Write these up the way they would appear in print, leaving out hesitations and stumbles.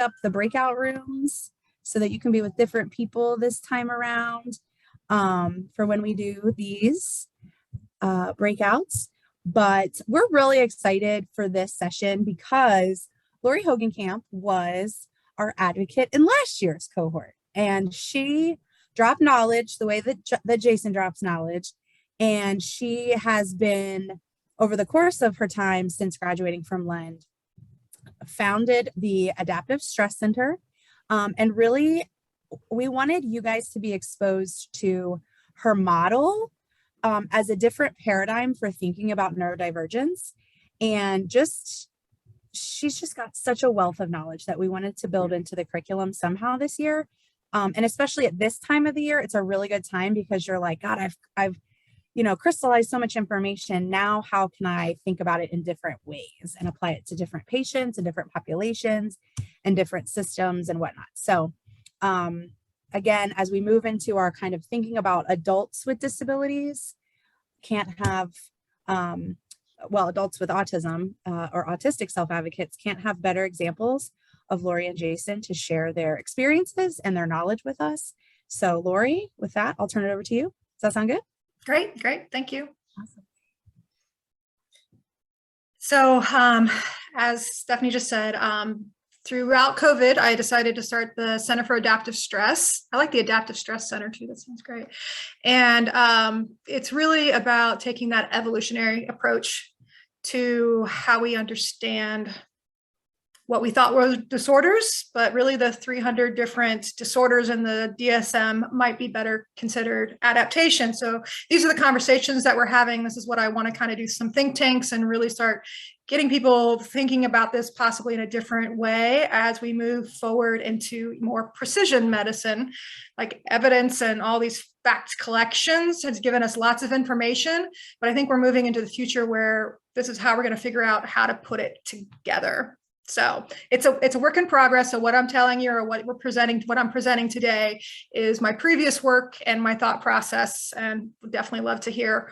up the breakout rooms so that you can be with different people this time around for when we do these breakouts. But we're really excited for this session because Lori Hogenkamp was our advocate in last year's cohort, and she dropped knowledge the way that Jason drops knowledge. And she has been, over the course of her time since graduating from Lend, founded the Adaptive Stress Center. And really, we wanted you guys to be exposed to her model as a different paradigm for thinking about neurodivergence. And she's just got such a wealth of knowledge that we wanted to build into the curriculum somehow this year. And especially at this time of the year, it's a really good time because you're like, God, I've crystallized so much information. Now, how can I think about it in different ways and apply it to different patients and different populations and different systems and whatnot? So again, as we move into our kind of thinking about adults with disabilities, can't have, adults with autism or autistic self-advocates can't have better examples of Lori and Jason to share their experiences and their knowledge with us. So Lori, with that, I'll turn it over to you. Does that sound good? Great. Thank you. Awesome. So as Stephanie just said, throughout COVID, I decided to start the Center for Adaptive Stress. I like the Adaptive Stress Center too. That sounds great. And it's really about taking that evolutionary approach to how we understand what we thought were disorders, but really the 300 different disorders in the DSM might be better considered adaptation. So these are the conversations that we're having. This is what I want to kind of do some think tanks and really start getting people thinking about this possibly in a different way as we move forward into more precision medicine. Like evidence and all these fact collections has given us lots of information, but I think we're moving into the future where this is how we're going to figure out how to put it together. So it's a work in progress. So what I'm telling you, or what I'm presenting today, is my previous work and my thought process, and would definitely love to hear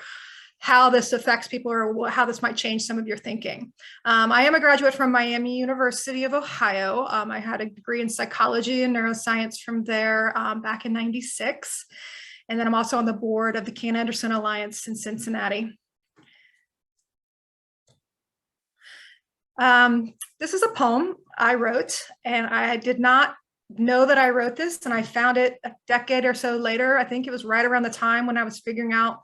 how this affects people or how this might change some of your thinking. I am a graduate from Miami University of Ohio. I had a degree in psychology and neuroscience from there back in '96. And then I'm also on the board of the Kayne Anderson Alliance in Cincinnati. This is a poem I wrote, and I did not know that I wrote this, and I found it a decade or so later. I think it was right around the time when I was figuring out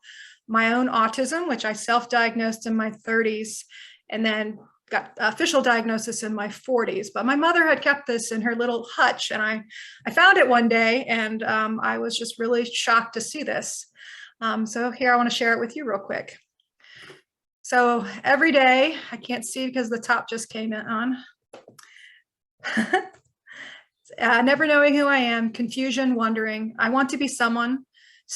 my own autism, which I self-diagnosed in my 30s, and then got official diagnosis in my 40s. But my mother had kept this in her little hutch, and I found it one day, and I was just really shocked to see this. So here, I want to share it with you real quick. So every day, I can't see because the top just came on. Never knowing who I am, confusion, wondering. I want to be someone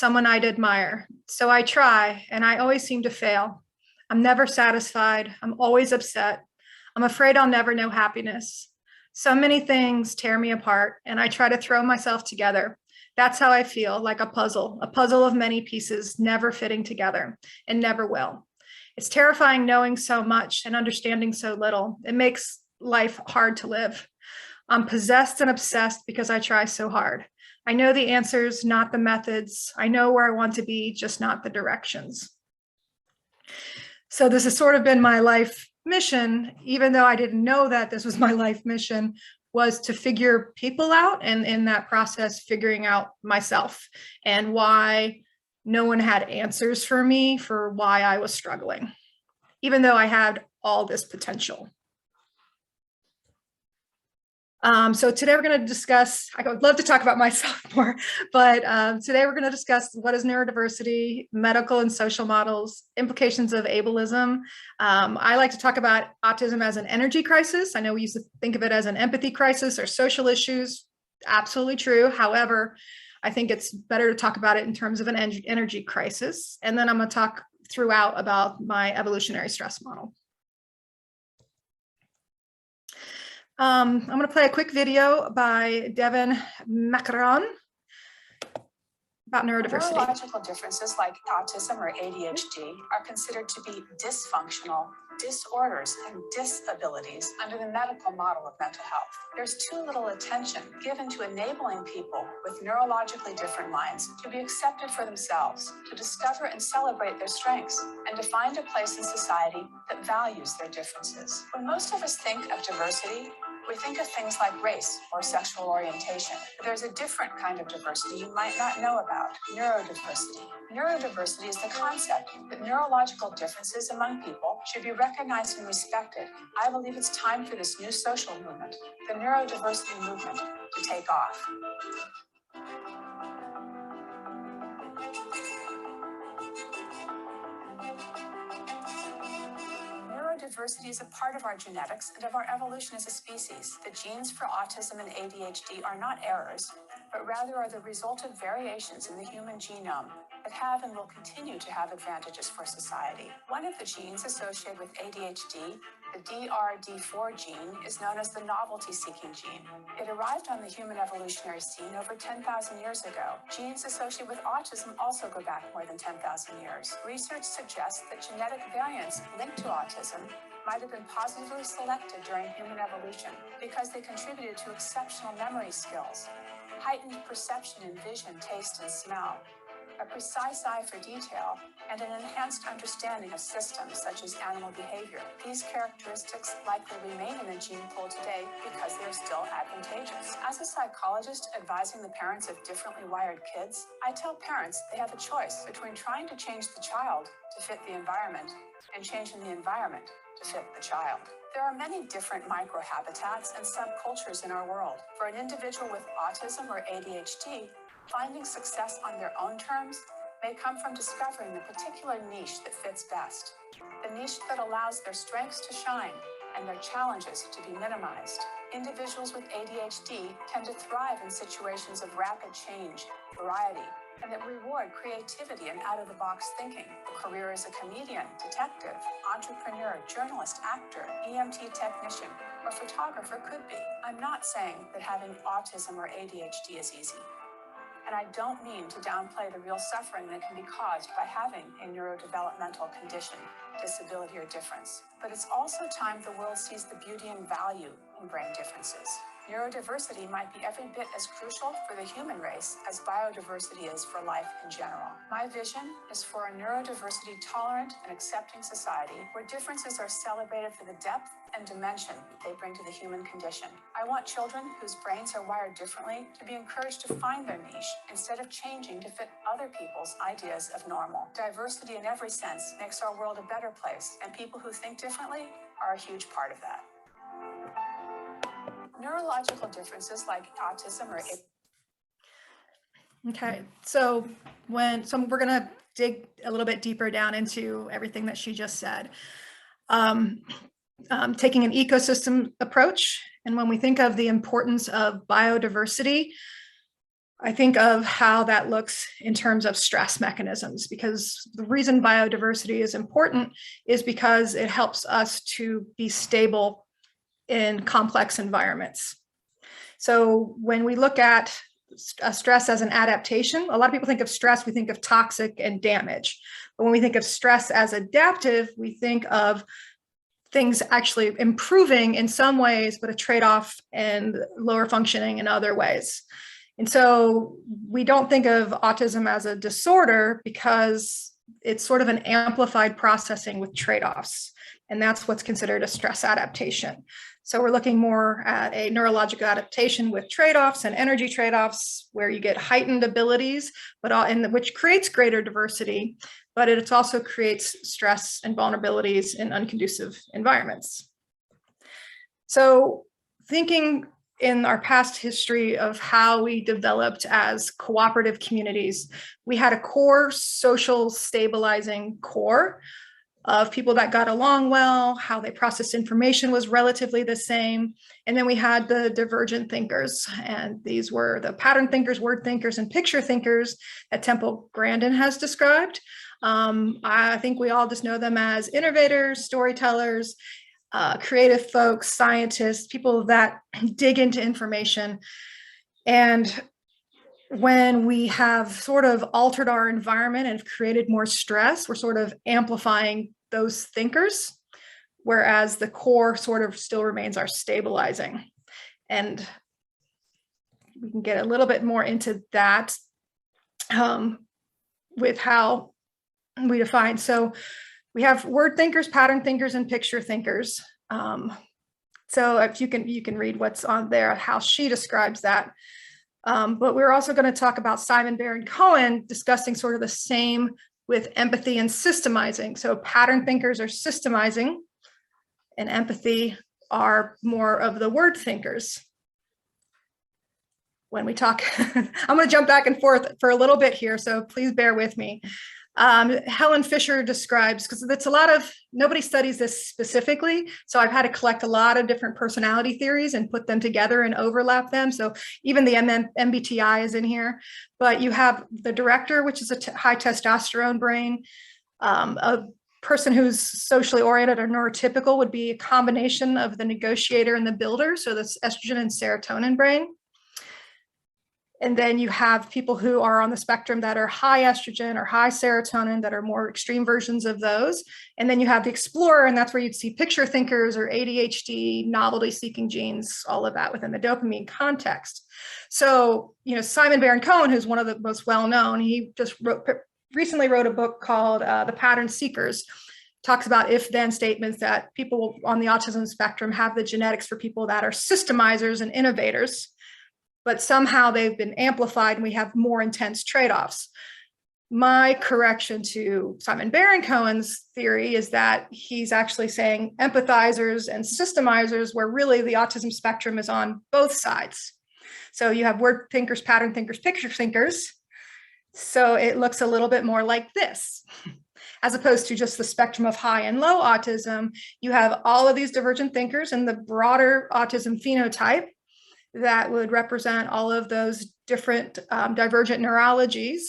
I'd admire. So I try, and I always seem to fail. I'm never satisfied. I'm always upset. I'm afraid I'll never know happiness. So many things tear me apart, and I try to throw myself together. That's how I feel, like a puzzle of many pieces, never fitting together, and never will. It's terrifying knowing so much and understanding so little. It makes life hard to live. I'm possessed and obsessed because I try so hard. I know the answers, not the methods. I know where I want to be, just not the directions. So this has sort of been my life mission, even though I didn't know that this was my life mission, was to figure people out, and in that process, figuring out myself and why no one had answers for me for why I was struggling, even though I had all this potential. So today we're going to discuss, I would love to talk about myself more, but today we're going to discuss what is neurodiversity, medical and social models, implications of ableism. I like to talk about autism as an energy crisis. I know we used to think of it as an empathy crisis or social issues. Absolutely true. However, I think it's better to talk about it in terms of an energy crisis. And then I'm going to talk throughout about my evolutionary stress model. I'm going to play a quick video by Devin Macaron. about neurodiversity. Neurological differences like autism or ADHD are considered to be dysfunctional disorders and disabilities under the medical model of mental health. There's too little attention given to enabling people with neurologically different minds to be accepted for themselves, to discover and celebrate their strengths, and to find a place in society that values their differences. When most of us think of diversity, we think of things like race or sexual orientation. But there's a different kind of diversity you might not know about, neurodiversity. Neurodiversity is the concept that neurological differences among people should be recognized and respected. I believe it's time for this new social movement, the neurodiversity movement, to take off. Neurodiversity is a part of our genetics and of our evolution as a species. The genes for autism and ADHD are not errors, but rather are the result of variations in the human genome that have and will continue to have advantages for society. One of the genes associated with ADHD, the DRD4 gene, is known as the novelty-seeking gene. It arrived on the human evolutionary scene over 10,000 years ago. Genes associated with autism also go back more than 10,000 years. Research suggests that genetic variants linked to autism might have been positively selected during human evolution because they contributed to exceptional memory skills, heightened perception in vision, taste, and smell, a precise eye for detail, and an enhanced understanding of systems such as animal behavior. These characteristics likely remain in the gene pool today because they are still advantageous. As a psychologist advising the parents of differently wired kids, I tell parents they have a choice between trying to change the child to fit the environment and changing the environment to fit the child. There are many different microhabitats and subcultures in our world. For an individual with autism or ADHD, finding success on their own terms may come from discovering the particular niche that fits best, the niche that allows their strengths to shine and their challenges to be minimized. Individuals with ADHD tend to thrive in situations of rapid change, variety, and that reward creativity and out-of-the-box thinking. A career as a comedian, detective, entrepreneur, journalist, actor, EMT technician, or photographer could be. I'm not saying that having autism or ADHD is easy. And I don't mean to downplay the real suffering that can be caused by having a neurodevelopmental condition, disability, or difference. But it's also time the world sees the beauty and value in brain differences. Neurodiversity might be every bit as crucial for the human race as biodiversity is for life in general. My vision is for a neurodiversity tolerant and accepting society where differences are celebrated for the depth and dimension they bring to the human condition. I want children whose brains are wired differently to be encouraged to find their niche instead of changing to fit other people's ideas of normal. Diversity in every sense makes our world a better place, and people who think differently are a huge part of that. Neurological differences like autism or Okay, so we're going to dig a little bit deeper down into everything that she just said. Taking an ecosystem approach, and when we think of the importance of biodiversity, I think of how that looks in terms of stress mechanisms, because the reason biodiversity is important is because it helps us to be stable in complex environments. So when we look at stress as an adaptation, a lot of people think of stress, we think of toxic and damage. But when we think of stress as adaptive, we think of things actually improving in some ways, but a trade-off and lower functioning in other ways. And so we don't think of autism as a disorder because it's sort of an amplified processing with trade-offs. And that's what's considered a stress adaptation. So we're looking more at a neurological adaptation with trade-offs and energy trade-offs where you get heightened abilities, which creates greater diversity, but it also creates stress and vulnerabilities in unconducive environments. So thinking in our past history of how we developed as cooperative communities, we had a core social stabilizing core of people that got along well, how they processed information was relatively the same. And then we had the divergent thinkers, and these were the pattern thinkers, word thinkers, and picture thinkers that Temple Grandin has described. I think we all just know them as innovators, storytellers, creative folks, scientists, people that dig into information. And when we have sort of altered our environment and have created more stress, we're sort of amplifying those thinkers, whereas the core sort of still remains our stabilizing. And we can get a little bit more into that with how we define. So we have word thinkers, pattern thinkers, and picture thinkers. So if you can read what's on there, how she describes that. But we're also going to talk about Simon Baron-Cohen discussing sort of the same with empathy and systemizing. So pattern thinkers are systemizing, and empathy are more of the word thinkers. When we talk, I'm going to jump back and forth for a little bit here, so please bear with me. Helen Fisher describes, because it's a lot of, nobody studies this specifically, so I've had to collect a lot of different personality theories and put them together and overlap them. So even the MBTI is in here, but you have the director, which is a high testosterone brain. A person who's socially oriented or neurotypical would be a combination of the negotiator and the builder, so that's estrogen and serotonin brain. And then you have people who are on the spectrum that are high estrogen or high serotonin, that are more extreme versions of those. And then you have the explorer, and that's where you'd see picture thinkers or ADHD, novelty seeking genes, all of that within the dopamine context. So, Simon Baron-Cohen, who's one of the most well-known, he just recently wrote a book called The Pattern Seekers, talks about if-then statements that people on the autism spectrum have the genetics for people that are systemizers and innovators, but somehow they've been amplified and we have more intense trade-offs. My correction to Simon Baron-Cohen's theory is that he's actually saying empathizers and systemizers, where really the autism spectrum is on both sides. So you have word thinkers, pattern thinkers, picture thinkers. So it looks a little bit more like this. As opposed to just the spectrum of high and low autism, you have all of these divergent thinkers in the broader autism phenotype that would represent all of those different divergent neurologies.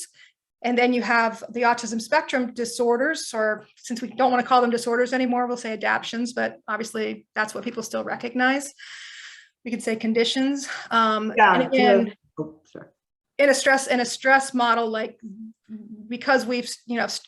And then you have the autism spectrum disorders, or since we don't want to call them disorders anymore, we'll say adaptions, but obviously that's what people still recognize. We could say conditions. And again, in a stress model, like, because we've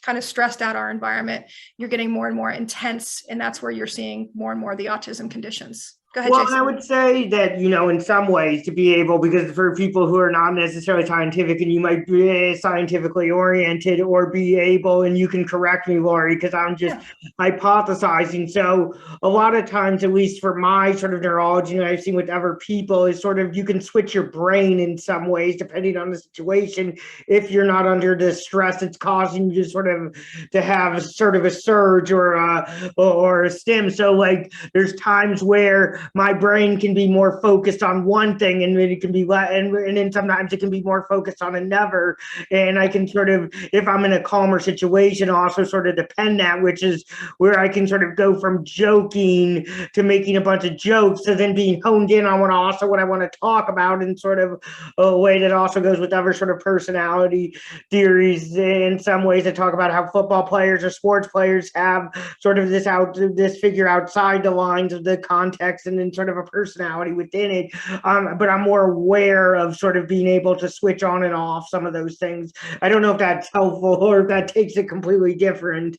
kind of stressed out our environment, you're getting more and more intense, and that's where you're seeing more and more of the autism conditions. Go ahead, well, Jason. I would say that, in some ways, to be able, because for people who are not necessarily scientific, and you might be scientifically oriented or be able, and you can correct me, Lori, because I'm just hypothesizing. So a lot of times, at least for my sort of neurology, and I've seen with other people, is sort of you can switch your brain in some ways, depending on the situation. If you're not under the stress, it's causing you to have sort of a surge or a stim. So like there's times where my brain can be more focused on one thing, and it can be and then sometimes it can be more focused on another. And I can sort of, if I'm in a calmer situation, also sort of depend that, which is where I can sort of go from joking to making a bunch of jokes to then being honed in on what I want to talk about, in sort of a way that also goes with other sort of personality theories. In some ways, I talk about how football players or sports players have sort of this figure outside the lines of the context, and then sort of a personality within it. But I'm more aware of sort of being able to switch on and off some of those things. I don't know if that's helpful or if that takes it completely different.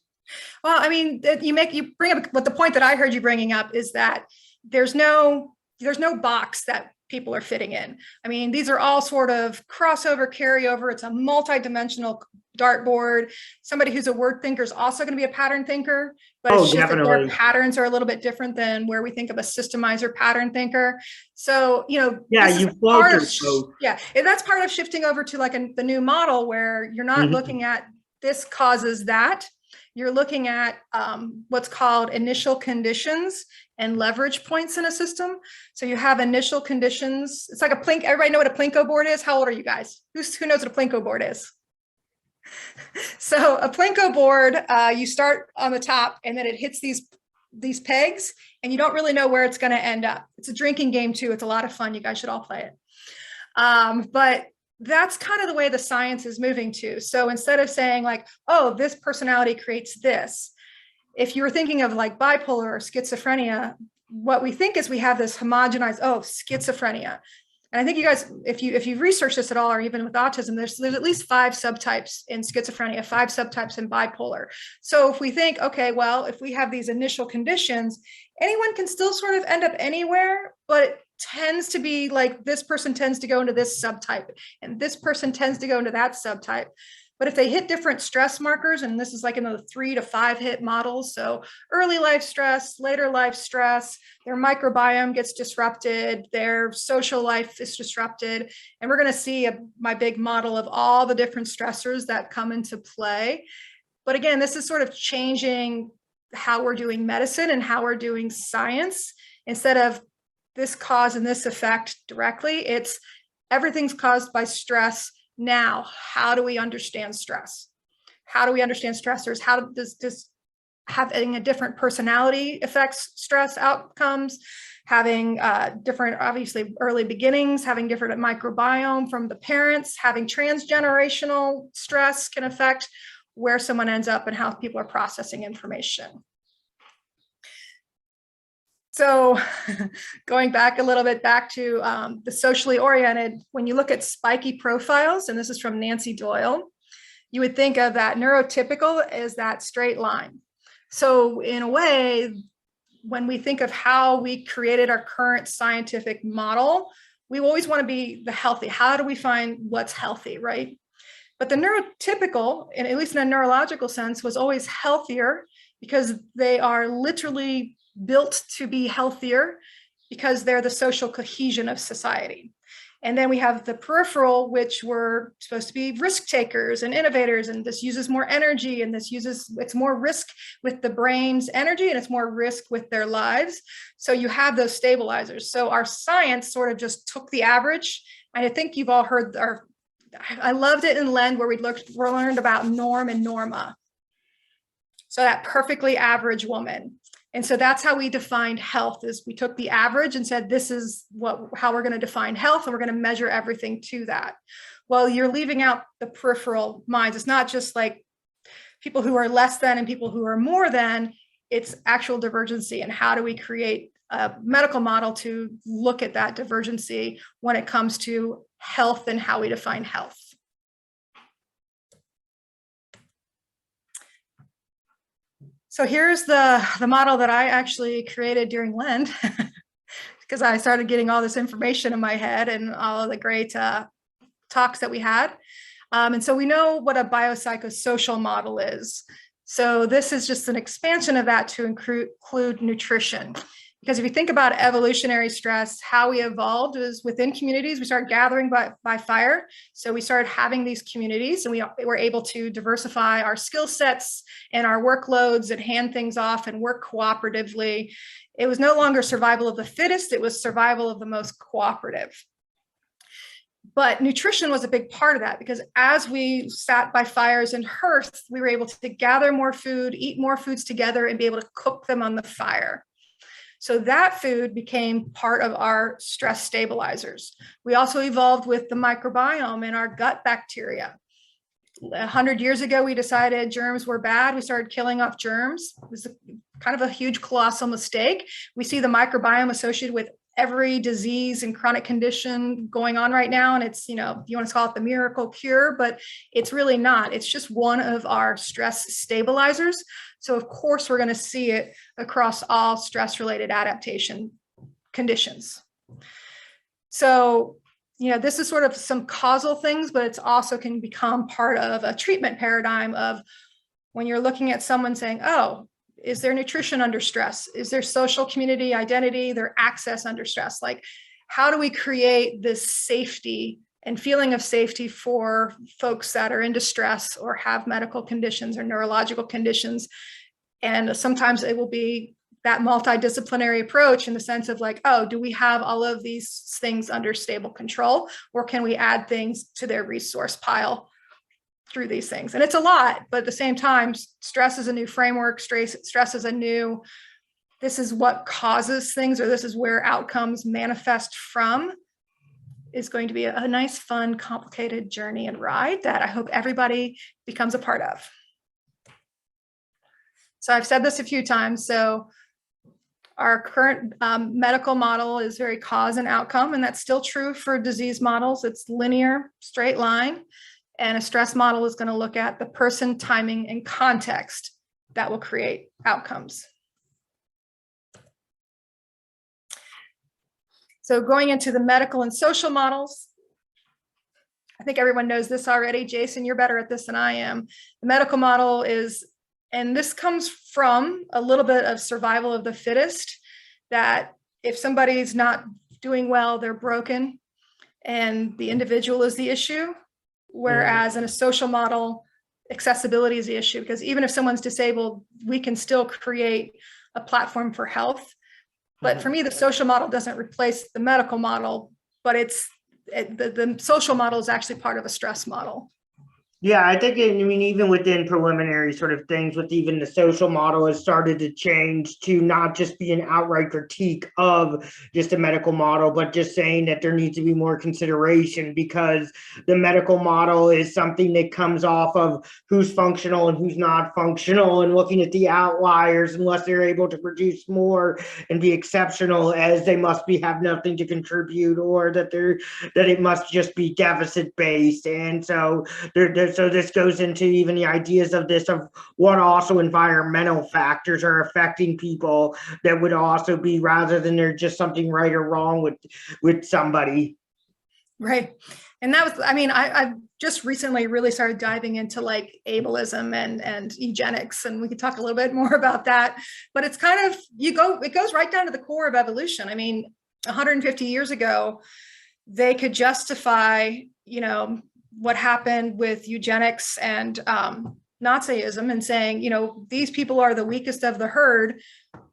Well, I mean, you bring up, but the point that I heard you bringing up is that there's no box that people are fitting in. I mean, these are all sort of crossover, carryover. It's a multi-dimensional dartboard. Somebody who's a word thinker is also going to be a pattern thinker, but it's just that their patterns are a little bit different than where we think of a systemizer pattern thinker. So, that's part of shifting over to like the new model, where you're not looking at this causes that. You're looking at what's called initial conditions and leverage points in a system. So you have initial conditions. It's like a Plinko. Everybody know what a Plinko board is? How old are you guys? Who knows what a Plinko board is? So a Plinko board, you start on the top, and then it hits these pegs, and you don't really know where it's going to end up. It's a drinking game too. It's a lot of fun. You guys should all play it. But that's kind of the way the science is moving to. So instead of saying like, oh, this personality creates this, if you were thinking of like bipolar or schizophrenia, what we think is we have this homogenized, schizophrenia. And I think you guys, if you've researched this at all, or even with autism, there's at least 5 subtypes in schizophrenia, 5 subtypes in bipolar. So if we think, okay, well, if we have these initial conditions, anyone can still sort of end up anywhere, but it tends to be like this person tends to go into this subtype and this person tends to go into that subtype. But if they hit different stress markers, and this is like in the 3 to 5 hit models, so early life stress, later life stress, their microbiome gets disrupted, their social life is disrupted, and we're going to see my big model of all the different stressors that come into play. But again, this is sort of changing how we're doing medicine and how we're doing science. Instead of this cause and this effect directly, it's everything's caused by stress. Now, how do we understand stress? How do we understand stressors? How does this having a different personality affects stress outcomes? Having different, obviously, early beginnings, having different microbiome from the parents, having transgenerational stress can affect where someone ends up and how people are processing information. So going back a little bit back to the socially oriented, when you look at spiky profiles, and this is from Nancy Doyle, you would think of that neurotypical as that straight line. So in a way, when we think of how we created our current scientific model, we always want to be the healthy. How do we find what's healthy, right? But the neurotypical, and at least in a neurological sense, was always healthier because they are literally built to be healthier because they're the social cohesion of society. And then we have the peripheral, which were supposed to be risk takers and innovators, and this uses more energy, and it's more risk with the brain's energy, and it's more risk with their lives. So you have those stabilizers. So our science sort of just took the average, and I think you've all heard, I loved it in Lend where we learned about norm and norma. So that perfectly average woman. And so that's how we defined health, is we took the average and said, this is how we're going to define health, and we're going to measure everything to that. Well, you're leaving out the peripheral minds. It's not just like people who are less than and people who are more than, it's actual divergency. And how do we create a medical model to look at that divergency when it comes to health and how we define health? So here's the model that I actually created during Lend, because I started getting all this information in my head and all of the great talks that we had. And so we know what a biopsychosocial model is. So this is just an expansion of that to include nutrition. Because if you think about evolutionary stress, how we evolved is within communities. We started gathering by fire. So we started having these communities, and we were able to diversify our skill sets and our workloads and hand things off and work cooperatively. It was no longer survival of the fittest, it was survival of the most cooperative. But nutrition was a big part of that, because as we sat by fires and hearths, we were able to gather more food, eat more foods together, and be able to cook them on the fire. So that food became part of our stress stabilizers. We also evolved with the microbiome and our gut bacteria. 100 years ago, we decided germs were bad. We started killing off germs. It was kind of a huge, colossal mistake. We see the microbiome associated with every disease and chronic condition going on right now. And it's, you want to call it the miracle cure, but it's really not. It's just one of our stress stabilizers. So of course, we're going to see it across all stress-related adaptation conditions. So, this is sort of some causal things, but it's also can become part of a treatment paradigm of when you're looking at someone saying, oh, is their nutrition under stress? Is their social community identity, their access under stress? Like, how do we create this safety and feeling of safety for folks that are in distress or have medical conditions or neurological conditions? And sometimes it will be that multidisciplinary approach in the sense of like, oh, do we have all of these things under stable control, or can we add things to their resource pile through these things? And it's a lot, but at the same time, stress is a new framework, stress is a new, this is what causes things, or this is where outcomes manifest from, is going to be a nice, fun, complicated journey and ride that I hope everybody becomes a part of. So I've said this a few times. So Our current medical model is very cause and outcome, and that's still true for disease models. It's linear, straight line. And a stress model is going to look at the person, timing, and context that will create outcomes. So going into the medical and social models, I think everyone knows this already. Jason, you're better at this than I am. The medical model is, and this comes from a little bit of survival of the fittest, that if somebody's not doing well, they're broken and the individual is the issue. Whereas in a social model, accessibility is the issue, because even if someone's disabled, we can still create a platform for health. But for me, the social model doesn't replace the medical model, but the social model is actually part of a stress model. Yeah, I think, I mean, even within preliminary sort of things, with even the social model has started to change to not just be an outright critique of just a medical model, but just saying that there needs to be more consideration, because the medical model is something that comes off of who's functional and who's not functional, and looking at the outliers, unless they're able to produce more and be exceptional, as they must be have nothing to contribute, or that it must just be deficit based. And so so this goes into even the ideas of this, of what also environmental factors are affecting people, that would also be, rather than there's just something right or wrong with somebody. Right. And that was, I mean, I just recently really started diving into like ableism and eugenics, and we could talk a little bit more about that, but it's kind of, it goes right down to the core of evolution. I mean, 150 years ago, they could justify, what happened with eugenics and Nazism, and saying, these people are the weakest of the herd.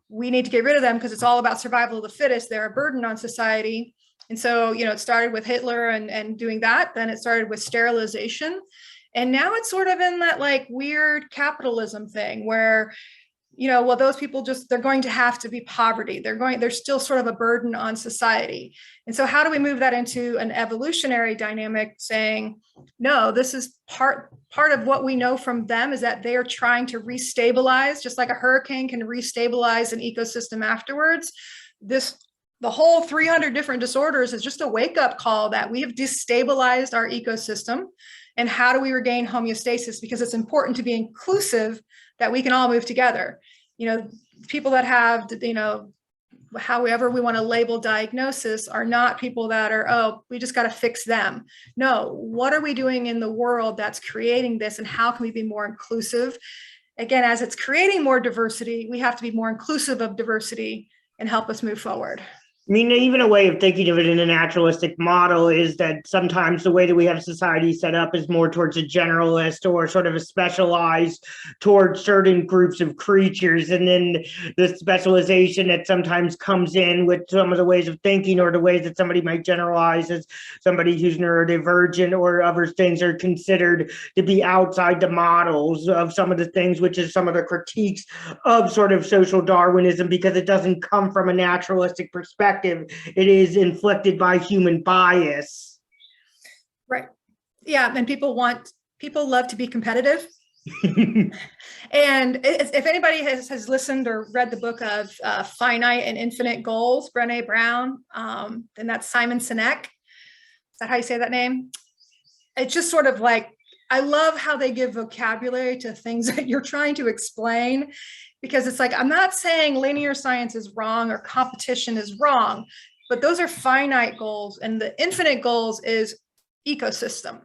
We need to get rid of them because it's all about survival of the fittest. They're a burden on society. And so, it started with Hitler and doing that. Then it started with sterilization. And now it's sort of in that like weird capitalism thing where, well, those people they're going to have to be poverty. They're still sort of a burden on society. And so how do we move that into an evolutionary dynamic, saying, no, this is part of what we know from them, is that they are trying to restabilize, just like a hurricane can restabilize an ecosystem afterwards. The whole 300 different disorders is just a wake-up call that we have destabilized our ecosystem. And how do we regain homeostasis? Because it's important to be inclusive, that we can all move together. People that have, however we want to label diagnosis, are not people that are, oh, we just got to fix them. No, what are we doing in the world that's creating this, and how can we be more inclusive? Again, as it's creating more diversity, we have to be more inclusive of diversity and help us move forward. I mean, even a way of thinking of it in a naturalistic model is that sometimes the way that we have society set up is more towards a generalist, or sort of a specialized towards certain groups of creatures. And then the specialization that sometimes comes in with some of the ways of thinking, or the ways that somebody might generalize as somebody who's neurodivergent, or other things are considered to be outside the models of some of the things, which is some of the critiques of sort of social Darwinism, because it doesn't come from a naturalistic perspective. It is inflicted by human bias. Right. Yeah. And people love to be competitive. And if anybody has listened or read the book of Finite and Infinite Goals, Brené Brown, then that's Simon Sinek. Is that how you say that name? It's just sort of like, I love how they give vocabulary to things that you're trying to explain, because it's like, I'm not saying linear science is wrong or competition is wrong, but those are finite goals, and the infinite goals is ecosystem.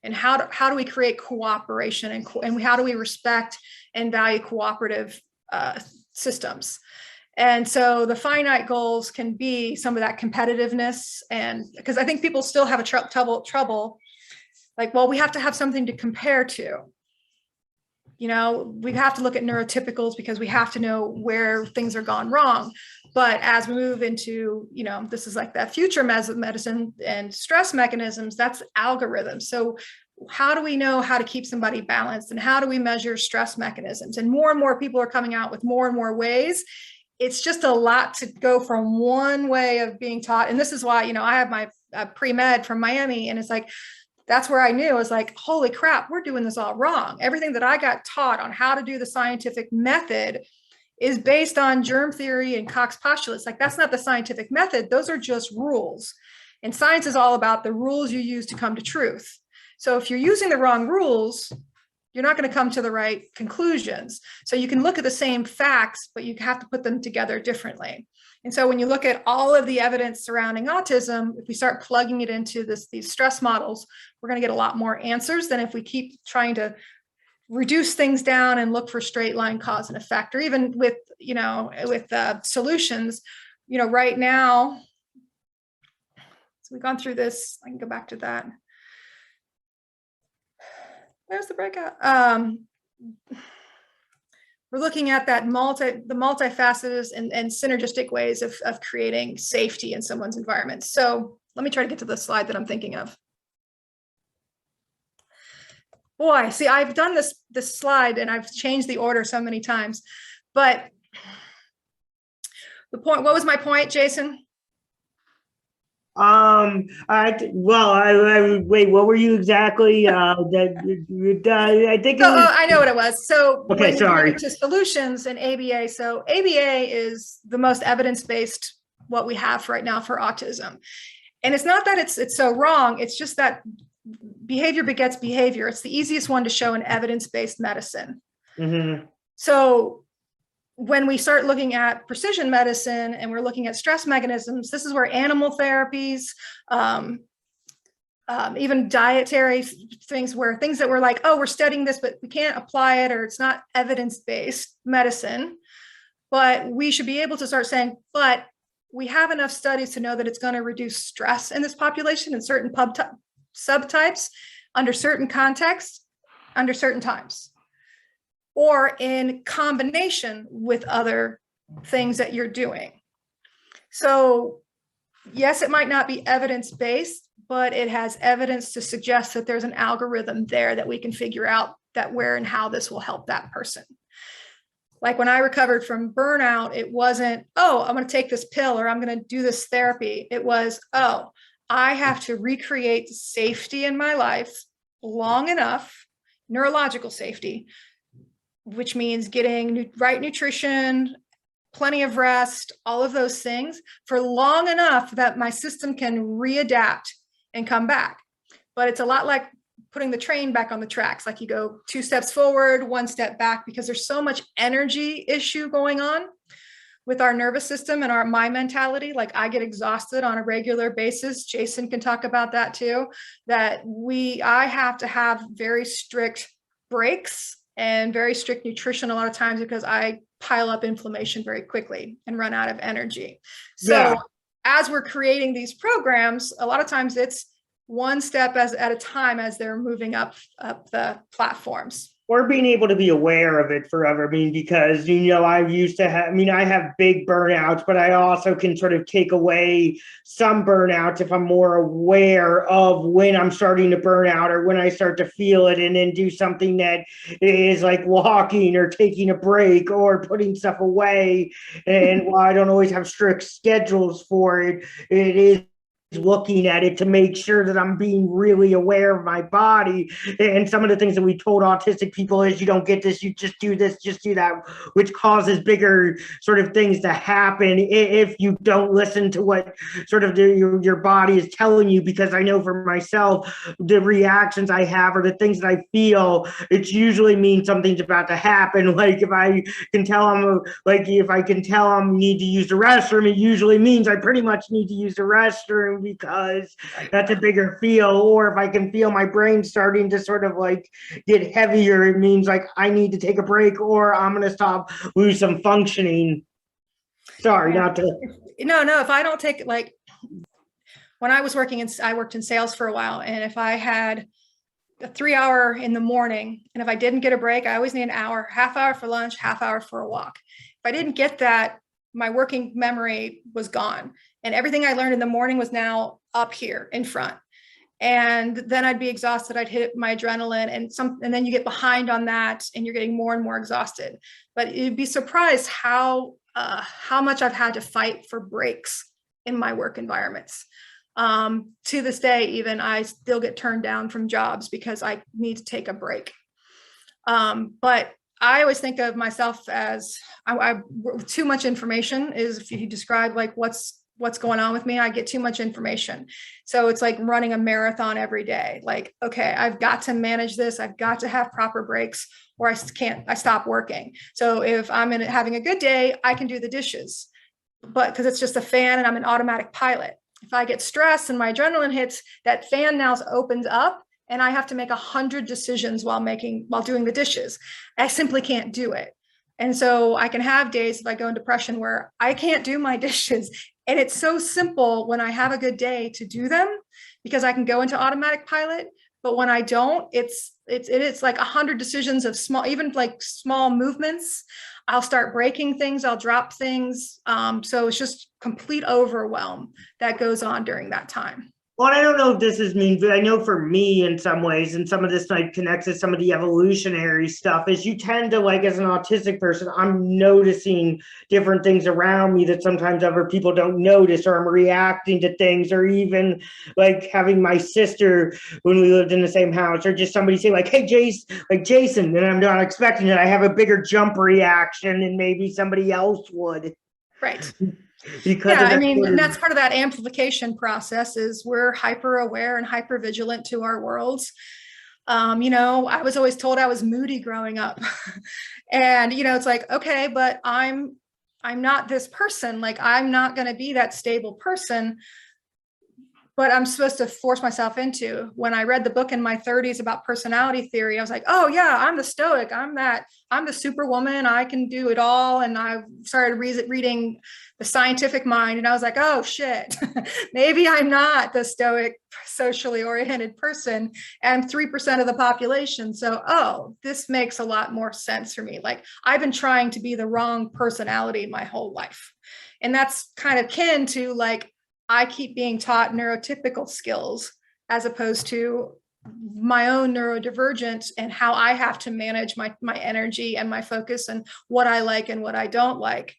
And how do we create cooperation, and how do we respect and value cooperative systems? And so the finite goals can be some of that competitiveness, and because I think people still have a trouble, like, well, we have to have something to compare to. We have to look at neurotypicals because we have to know where things are gone wrong. But as we move into, this is like that future medicine and stress mechanisms, that's algorithms. So how do we know how to keep somebody balanced, and how do we measure stress mechanisms? And more people are coming out with more and more ways. It's just a lot to go from one way of being taught. And this is why, I have my pre-med from Miami, and it's like, that's where I knew, I was like, holy crap, we're doing this all wrong. Everything that I got taught on how to do the scientific method is based on germ theory and Cox postulates. Like, that's not the scientific method. Those are just rules. And science is all about the rules you use to come to truth. So if you're using the wrong rules, you're not going to come to the right conclusions. So you can look at the same facts, but you have to put them together differently. And so when you look at all of the evidence surrounding autism, if we start plugging it into these stress models, we're going to get a lot more answers than if we keep trying to reduce things down and look for straight line cause and effect, or even with, solutions, right now. So we've gone through this. I can go back to that. Where's the breakout? We're looking at that the multifaceted and synergistic ways of creating safety in someone's environment. So let me try to get to the slide that I'm thinking of. Boy, see, I've done this slide and I've changed the order so many times, but the point, what was my point, Jason? Wait, what were you exactly? I think. I know what it was. So okay, sorry. To solutions and ABA. So ABA is the most evidence-based what we have right now for autism, and it's not that it's so wrong. It's just that behavior begets behavior. It's the easiest one to show in evidence-based medicine. Mm-hmm. So when we start looking at precision medicine and we're looking at stress mechanisms, this is where animal therapies, even dietary things, where things that we're like, oh, we're studying this, but we can't apply it, or it's not evidence-based medicine. But we should be able to start saying, but we have enough studies to know that it's going to reduce stress in this population in certain subtypes, under certain contexts, under certain times, or in combination with other things that you're doing. So yes, it might not be evidence-based, but it has evidence to suggest that there's an algorithm there that we can figure out that where and how this will help that person. Like when I recovered from burnout, it wasn't, oh, I'm going to take this pill or I'm going to do this therapy. It was, oh, I have to recreate safety in my life long enough, neurological safety, which means getting right nutrition, plenty of rest, all of those things for long enough that my system can readapt and come back. But it's a lot like putting the train back on the tracks. Like you go 2 steps forward, 1 step back, because there's so much energy issue going on with our nervous system and my mentality. Like I get exhausted on a regular basis. Jason can talk about that too, that I have to have very strict breaks and very strict nutrition a lot of times because I pile up inflammation very quickly and run out of energy. So as we're creating these programs, a lot of times it's 1 step at a time as they're moving up the platforms. Or being able to be aware of it forever. I mean, because, I have big burnouts, but I also can sort of take away some burnouts if I'm more aware of when I'm starting to burn out or when I start to feel it, and then do something that is like walking or taking a break or putting stuff away. And while I don't always have strict schedules for it, it is looking at it to make sure that I'm being really aware of my body. And some of the things that we told autistic people is, you don't get this, you just do this, just do that, which causes bigger sort of things to happen if you don't listen to what sort of your body is telling you. Because I know for myself, the reactions I have or the things that I feel, it usually means something's about to happen. Like if I can tell them, need to use the restroom, it usually means I pretty much need to use the restroom, because that's a bigger feel. Or if I can feel my brain starting to sort of like get heavier, it means like I need to take a break or I'm going to lose some functioning. Sorry, not to. No, if I don't take, like when I was I worked in sales for a while, and if I had a 3-hour in the morning, and if I didn't get a break, I always need an hour, half hour for lunch, half hour for a walk. If I didn't get that, my working memory was gone. And everything I learned in the morning was now up here in front. And then I'd be exhausted. I'd hit my adrenaline and then you get behind on that and you're getting more and more exhausted. But you'd be surprised how much I've had to fight for breaks in my work environments. To this day, even I still get turned down from jobs because I need to take a break. But I always think of myself as too much information is, if you describe like what's going on with me, I get too much information. So it's like running a marathon every day. Like, okay, I've got to manage this. I've got to have proper breaks or I stop working. So if I'm having a good day, I can do the dishes, but because it's just a fan and I'm an automatic pilot. If I get stressed and my adrenaline hits, that fan now opens up and I have to make 100 decisions while doing the dishes. I simply can't do it. And so I can have days if I go in depression where I can't do my dishes. And it's so simple when I have a good day to do them because I can go into automatic pilot. But when I don't, it's like 100 decisions of even like small movements. I'll start breaking things, I'll drop things. So it's just complete overwhelm that goes on during that time. Well, I don't know if this is mean, but I know for me in some ways, and some of this might connect to some of the evolutionary stuff, is you tend to, like, as an autistic person, I'm noticing different things around me that sometimes other people don't notice, or I'm reacting to things, or even like having my sister when we lived in the same house, or just somebody say like, hey, Jason, and I'm not expecting it. I have a bigger jump reaction than maybe somebody else would. Right. Because yeah, I mean, and that's part of that amplification process is we're hyper aware and hyper vigilant to our worlds. You know, I was always told I was moody growing up and, you know, it's like, okay, but I'm not this person. Like, I'm not going to be that stable person, but I'm supposed to force myself into. When I read the book in my 30s about personality theory, I was like, oh yeah, I'm the stoic. I'm the superwoman. I can do it all. And I started reading The Scientific Mind. And I was like, oh shit, maybe I'm not the stoic, socially oriented person. And I'm 3% of the population. So, oh, this makes a lot more sense for me. Like, I've been trying to be the wrong personality my whole life. And that's kind of kin to like, I keep being taught neurotypical skills as opposed to my own neurodivergent and how I have to manage my energy and my focus and what I like and what I don't like.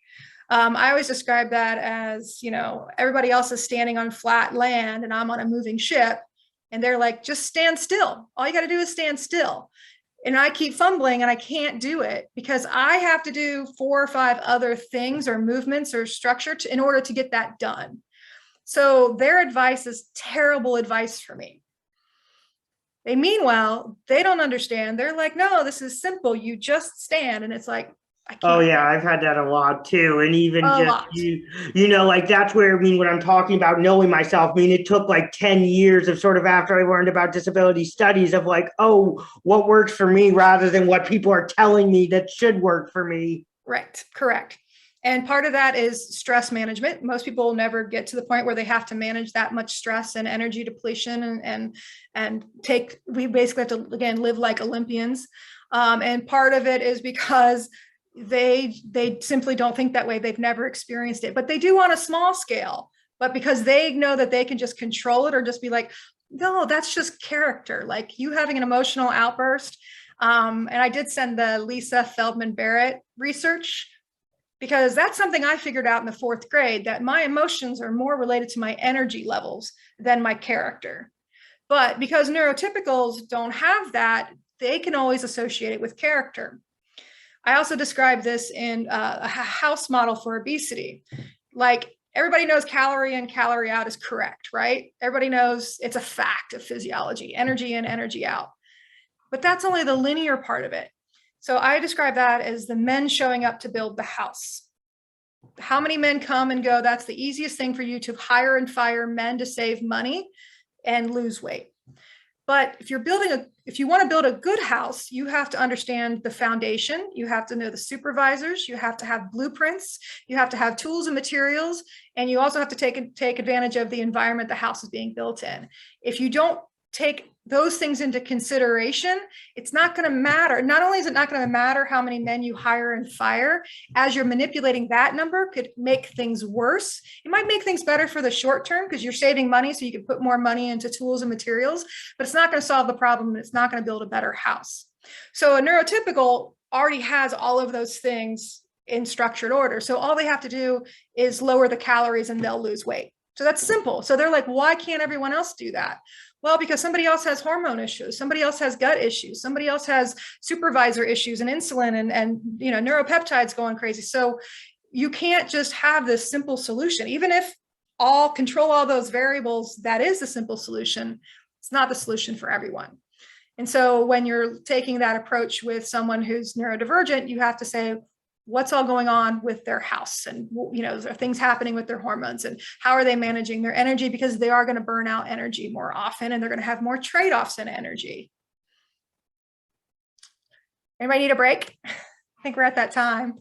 I always describe that as, you know, everybody else is standing on flat land and I'm on a moving ship and they're like, just stand still. All you got to do is stand still. And I keep fumbling and I can't do it because I have to do 4 or 5 other things or movements or structure in order to get that done. So their advice is terrible advice for me. Meanwhile, they don't understand. They're like, no, this is simple. You just stand. And it's like, I can't. Oh yeah, I've had that a lot too. And even just you know, like that's where, I mean, when I'm talking about knowing myself, I mean, it took like 10 years of sort of after I learned about disability studies of like, oh, what works for me rather than what people are telling me that should work for me. Right. Correct. And part of that is stress management. Most people will never get to the point where they have to manage that much stress and energy depletion and we basically have to, again, live like Olympians. And part of it is because they simply don't think that way. They've never experienced it, but they do on a small scale, but because they know that they can just control it or just be like, no, that's just character. Like you having an emotional outburst. And I did send the Lisa Feldman Barrett research, because that's something I figured out in the 4th grade, that my emotions are more related to my energy levels than my character. But because neurotypicals don't have that, they can always associate it with character. I also described this in a house model for obesity. Like everybody knows calorie in, calorie out is correct, right? Everybody knows it's a fact of physiology, energy in, energy out. But that's only the linear part of it. So I describe that as the men showing up to build the house. How many men come and go? That's the easiest thing for you to hire and fire men to save money and lose weight. But if you want to build a good house, you have to understand the foundation. You have to know the supervisors. You have to have blueprints. You have to have tools and materials. And you also have to take advantage of the environment the house is being built in. If you don't take those things into consideration, it's not going to matter. Not only is it not going to matter how many men you hire and fire, as you're manipulating that number could make things worse. It might make things better for the short term because you're saving money so you can put more money into tools and materials, but it's not going to solve the problem and it's not going to build a better house. So a neurotypical already has all of those things in structured order. So all they have to do is lower the calories and they'll lose weight. So that's simple. So they're like, why can't everyone else do that? Well, because somebody else has hormone issues, somebody else has gut issues, somebody else has supervisor issues and insulin and neuropeptides going crazy. So you can't just have this simple solution. Even if control all those variables, that is the simple solution. It's not the solution for everyone. And so when you're taking that approach with someone who's neurodivergent, you have to say, what's all going on with their house, and are things happening with their hormones, and how are they managing their energy, because they are going to burn out energy more often, and they're going to have more trade-offs in energy. Anybody need a break? I think we're at that time.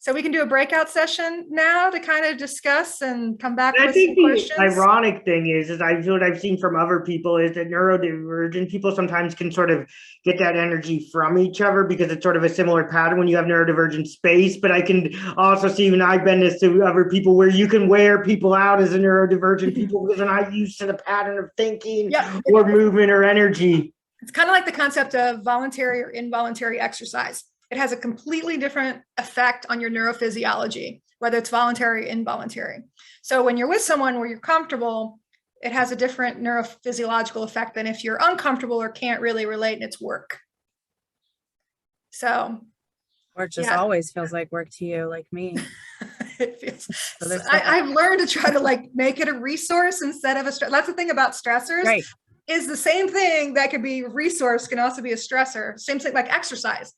So we can do a breakout session now to kind of discuss and come back I with think some the questions. ironic thing is what I've seen from other people is that neurodivergent people sometimes can sort of get that energy from each other because it's sort of a similar pattern when you have neurodivergent space. But I can also see, when I've been this to other people, where you can wear people out as a neurodivergent people because they're not used to the pattern of thinking or movement or energy. It's kind of like the concept of voluntary or involuntary exercise. It has a completely different effect on your neurophysiology, whether it's voluntary or involuntary. So when you're with someone where you're comfortable, it has a different neurophysiological effect than if you're uncomfortable or can't really relate and it's work. So. Or it just always feels like work to you, like me. It feels, so I've learned to try to make it a resource instead of a stress. That's the thing about stressors. Right. Is the same thing that could be a resource can also be a stressor. Same thing like exercise.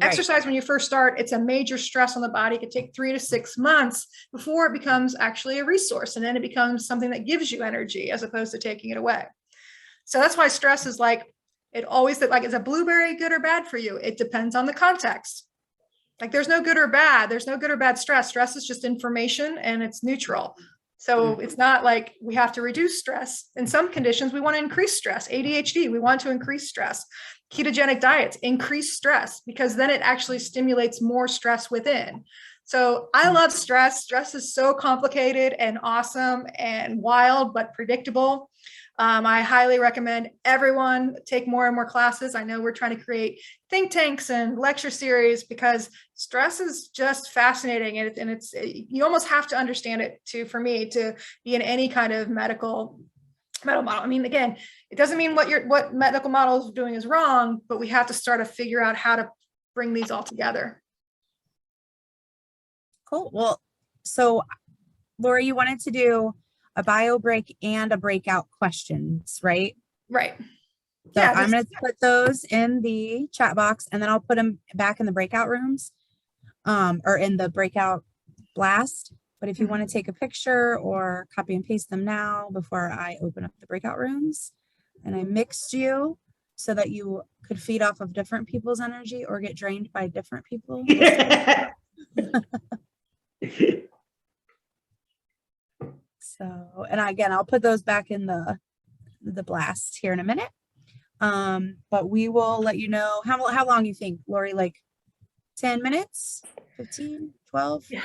Right. Exercise, when you first start, it's a major stress on the body. It could take 3 to 6 months before it becomes actually a resource. And then it becomes something that gives you energy as opposed to taking it away. So that's why stress is is a blueberry good or bad for you? It depends on the context. Like there's no good or bad. There's no good or bad stress. Stress is just information and it's neutral. So it's not like we have to reduce stress. In some conditions, we want to increase stress. ADHD, we want to increase stress. Ketogenic diets increase stress because then it actually stimulates more stress within. So I love stress. Stress is so complicated and awesome and wild, but predictable. I highly recommend everyone take more and more classes. I know we're trying to create think tanks and lecture series because stress is just fascinating. And it's you almost have to understand it for me to be in any kind of medical model. I mean, again, it doesn't mean what medical model is doing is wrong, but we have to start to figure out how to bring these all together. Cool. Well, so Lori, you wanted to do a bio break and a breakout questions, right? Right. So yeah, I'm going to put those in the chat box and then I'll put them back in the breakout rooms or in the breakout blast. But if you want to take a picture or copy and paste them now before I open up the breakout rooms, and I mixed you so that you could feed off of different people's energy or get drained by different people. So, and again, I'll put those back in the blast here in a minute. But we will let you know how long you think, Lori, like 10 minutes, 15, 12? Yeah.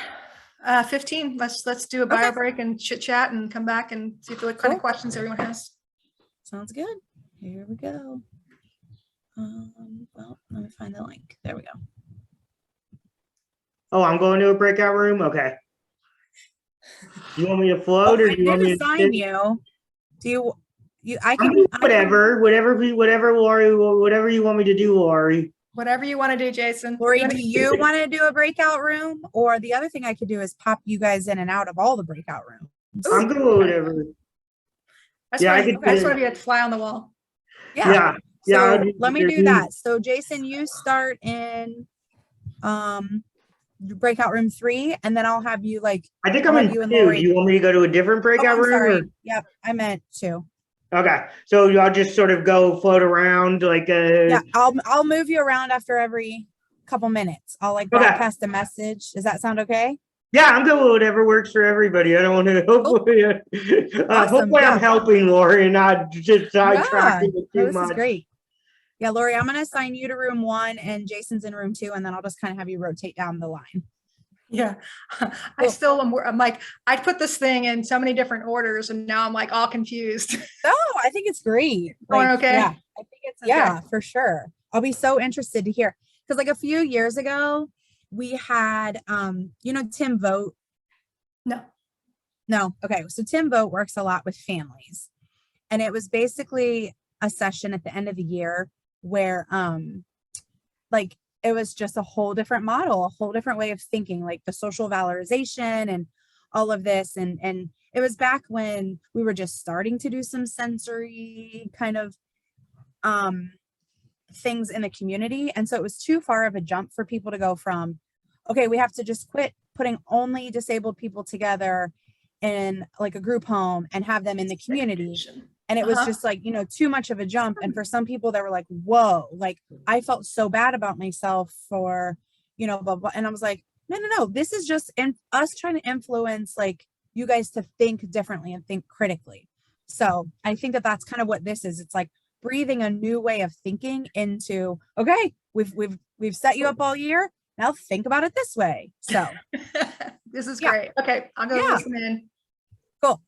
15. Let's do a bio break and chit chat and come back and see what kind of questions everyone has. Sounds good. Here we go. Well, let me find the link. There we go. Oh, I'm going to a breakout room. Okay. You want me to float or do you want me to assign you? Do you? I can whatever Lori, whatever you want me to do, Lori. Whatever you want to do, Jason. Lori, do you want to do a breakout room? Or the other thing I could do is pop you guys in and out of all the breakout rooms. I'm good with whatever. I just want to be a fly on the wall. Yeah. So let me do that. So Jason, you start in breakout room 3, and then I'll have you I think I'm in 2. Do you want me to go to a different breakout room? Sorry. Yep, I meant 2. Okay, so y'all just sort of go float around yeah, I'll move you around after every couple minutes. I'll broadcast a message. Does that sound okay? Yeah, I'm good with whatever works for everybody. I don't want to hopefully I'm helping Lori and not just sidetracking it too much. This is great. Yeah, Lori, I'm going to assign you to room 1 and Jason's in room 2, and then I'll just kind of have you rotate down the line. Yeah, I'm like, I put this thing in so many different orders and now I'm all confused. Oh, I think it's great. Okay. Yeah, I think it's, yeah, for sure. I'll be so interested to hear. Because a few years ago, we had, Tim Vogt. No. No. Okay. So Tim Vogt works a lot with families. And it was basically a session at the end of the year where like it was just a whole different model, a whole different way of thinking, like the social valorization and all of this. And it was back when we were just starting to do some sensory kind of things in the community. And so it was too far of a jump for people to go from, okay, we have to just quit putting only disabled people together in like a group home and have them in the community. And it was just like, you know, too much of a jump. And for some people they were like, whoa, like I felt so bad about myself for, you know, blah, blah. And I was like, no, this is just us trying to influence like you guys to think differently and think critically. So I think that that's kind of what this is. It's like breathing a new way of thinking into, okay, we've set you up all year. Now think about it this way. So this is Yeah. great. Okay, I'll go Yeah. listen in. cool.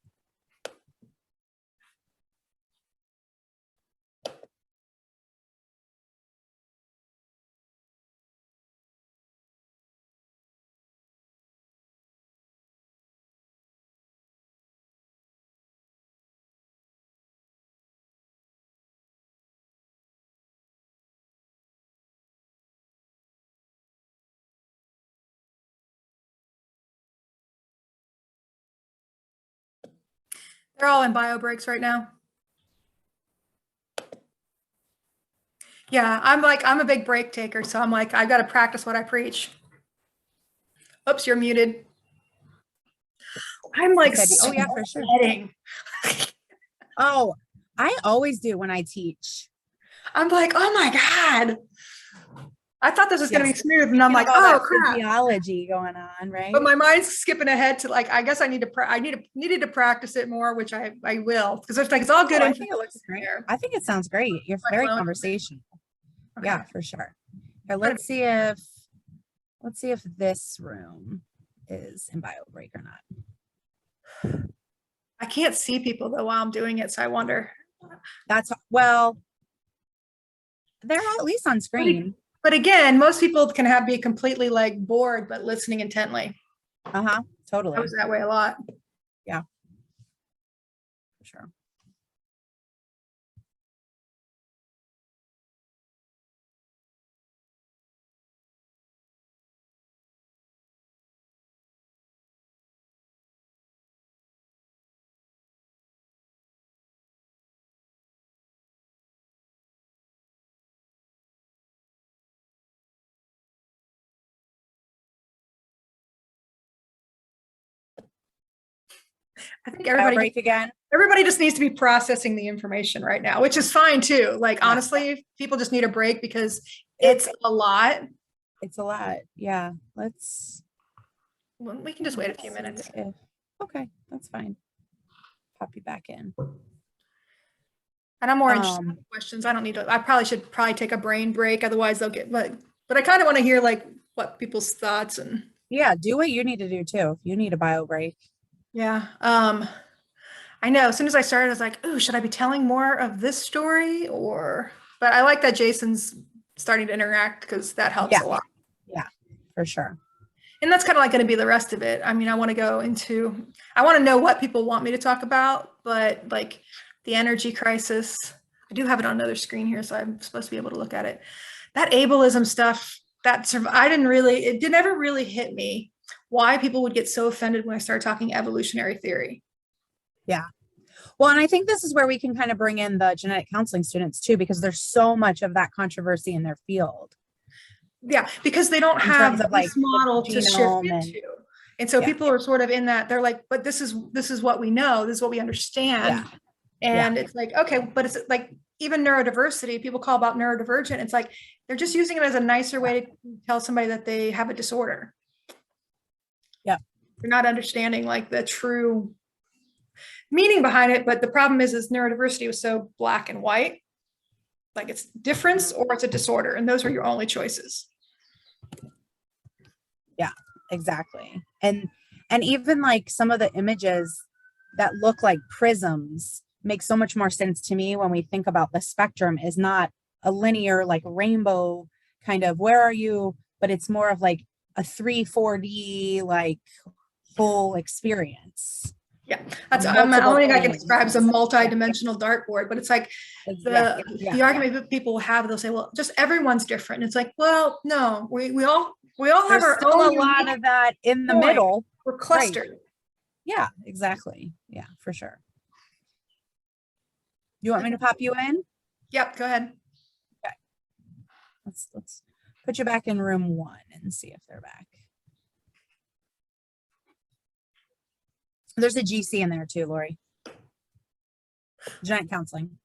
They're all in bio breaks right now. Yeah, I'm a big break taker, so I'm like, I got to practice what I preach. Oops, you're muted. I'm like, said, oh, yeah, for sure. sweating. Oh, I always do when I teach. I'm like, oh my God. I thought this was going to be Yes. smooth. And I'm You like, know, all oh that crap. physiology going on, right? But my mind's skipping ahead to like, I guess I need to, needed to practice it more, which I will. Because it's like, it's all good. Oh, I think it looks great. here. I think it sounds great. You're Like very flowing. conversational. Okay. Yeah, for sure. Okay, let's see if this room is in bio break or not. I can't see people though while I'm doing it. So I wonder. That's well, they're all at least on screen. But again, most people can be completely like bored, but listening intently. Uh-huh. Totally. I was that way a lot. For sure. I think Bio everybody break again. everybody just needs to be processing the information right now, which is fine too. Like Yeah. honestly, people just need a break because it's a lot. It's a lot. Yeah. Let's Well, we can just wait a few see minutes. okay, that's fine. Pop you back in. And I'm more interested in questions. I don't need to, I should take a brain break. Otherwise they'll get, but I kind of want to hear like what people's thoughts and Yeah, do what you need to do too. If you need a bio break. yeah. I know as soon as I started, I was like, ooh, should I be telling more of this story but I like that Jason's starting to interact because that helps Yeah. a lot. Yeah, for sure. And that's kind of like going to be the rest of it. I mean, I want to know what people want me to talk about, but like the energy crisis, I do have it on another screen here, so I'm supposed to be able to look at it. That ableism stuff, it never really hit me why people would get so offended when I started talking evolutionary theory. Yeah. Well, and I think this is where we can kind of bring in the genetic counseling students too, because there's so much of that controversy in their field. Yeah, because they don't In have terms of, this like, model to shift genome and- into. And so Yeah. people are sort of in that, they're like, but this is what we know, this is what we understand. And it's like, okay, but it's like even neurodiversity, people call about neurodivergent. It's like, they're just using it as a nicer way to tell somebody that they have a disorder. Yeah. They're not understanding like the true meaning behind it. But the problem is neurodiversity was so black and white. Like it's difference or it's a disorder. And those are your only choices. Yeah, exactly. And even like some of the images that look like prisms make so much more sense to me when we think about the spectrum is not a linear like rainbow kind of where are you, but it's more of like a 3-4D like whole experience. Yeah, that's the only thing I can things. describe as a multi-dimensional dartboard, but it's like Exactly. Yeah. the argument that people will have, they'll say, well, just everyone's different. And it's like, well, no, we all have There's our still a own lot unique of that in the point. middle. We're clustered. Yeah, exactly. Yeah, for sure. You want me to pop you in? Yep, go ahead. Let's put you back in room 1 and see if they're back. There's a GC in there too, Lori. Giant counseling.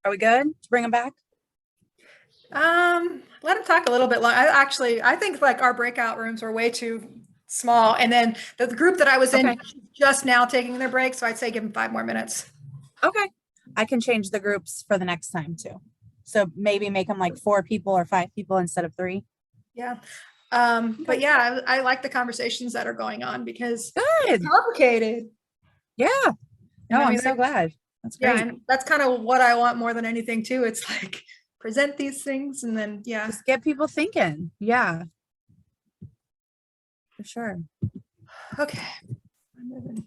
Are we good to bring them back? Let him talk a little bit long. I think like our breakout rooms were way too small. And then the group that I was in Okay. just now taking their break. So I'd say give them 5 more minutes. Okay. I can change the groups for the next time too. So maybe make them like 4 people or 5 people instead of 3. Yeah. But yeah, I like the conversations that are going on because Good. it's complicated. Yeah. No, I I'm mean, so glad. That's great. Yeah, and that's kind of what I want more than anything too. It's like present these things and then yeah. Just get people thinking. Yeah. For sure. Okay. I'm moving.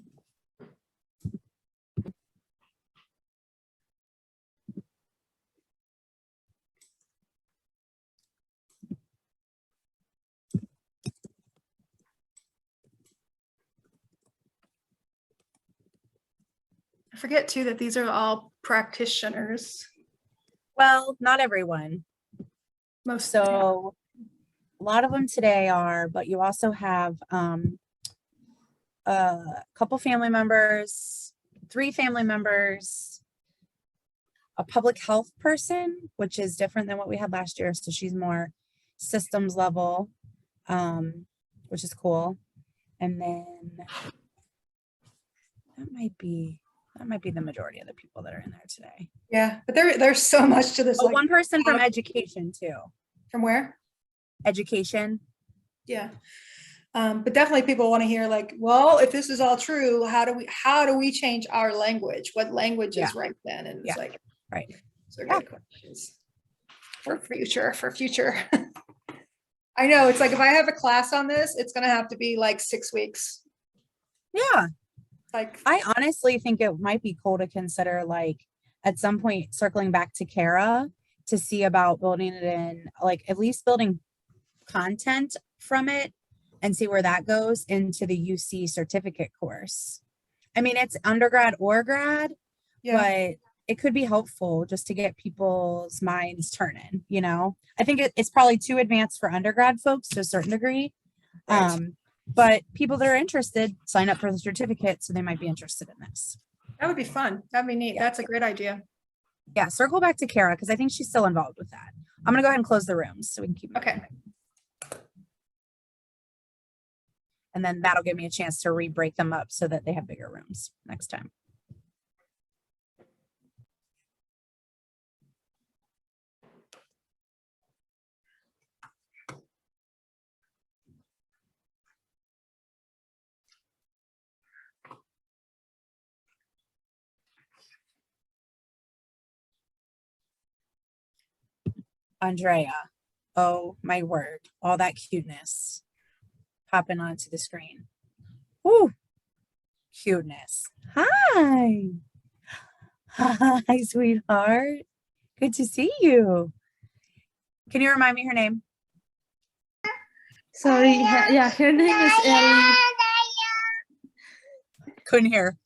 I forget too that these are all practitioners. Well, not everyone. Most So a lot of them today are, but you also have a couple family members, 3 family members, a public health person, which is different than what we had last year. So she's more systems level, which is cool. And then that might be the majority of the people that are in there today. yeah, but there's so much to this. Oh, Like, one person from education too. from where? Education. Yeah. But definitely people want to hear like, well, if this is all true, how do we change our language? What language Yeah. is right then? And it's Yeah. like, Right. so good questions for future. I know it's like, if I have a class on this, it's going to have to be like 6 weeks. Yeah. Like, I honestly think it might be cool to consider, like, at some point circling back to Kara to see about building it in, like, at least building content from it and see where that goes into the UC certificate course. I mean, it's undergrad or grad, yeah, but it could be helpful just to get people's minds turning, you know? I think it's probably too advanced for undergrad folks to a certain degree. right. But people that are interested sign up for the certificate, so they might be interested in this. That would be fun. That'd be neat. Yeah. That's a great idea. Yeah, circle back to Kara because I think she's still involved with that. I'm gonna go ahead and close the rooms so we can keep Okay. moving. And then that'll give me a chance to re-break them up so that they have bigger rooms next time. Andrea, oh my word, all that cuteness popping onto the screen. Ooh, cuteness. Hi. Hi, sweetheart. Good to see you. Can you remind me her name? Sorry, her name is Ellie. Couldn't hear.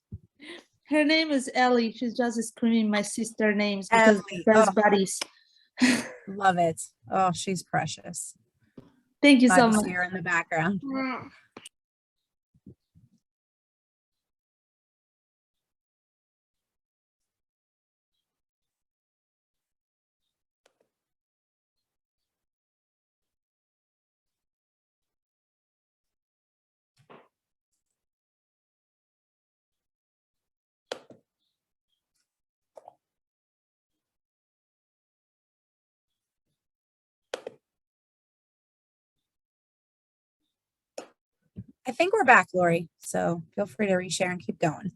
Her name is Ellie. She's just screaming my sister names because Ellie, we're best oh. buddies. Love it. Oh, she's precious. Thank you Glad so to much. see her in the background. I think we're back, Lori. So feel free to reshare and keep going.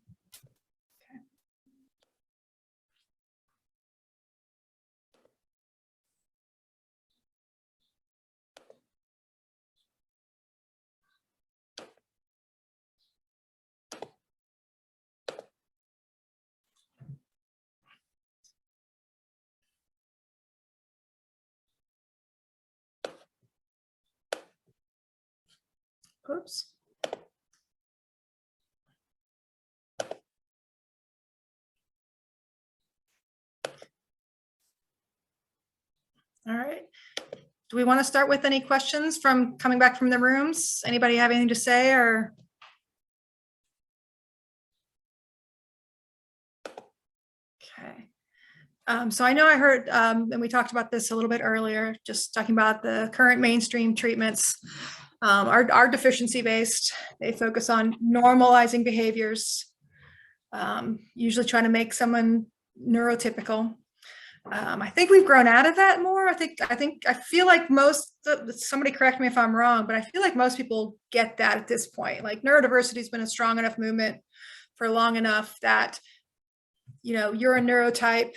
Oops. All right. Do we want to start with any questions from coming back from the rooms? Anybody have anything to say or? Okay. So I know I heard, and we talked about this a little bit earlier, just talking about the current mainstream treatments are deficiency based. They focus on normalizing behaviors, usually trying to make someone neurotypical. I think we've grown out of that more. I feel like somebody correct me if I'm wrong, but I feel like most people get that at this point. Like neurodiversity has been a strong enough movement for long enough that, you're a neurotype.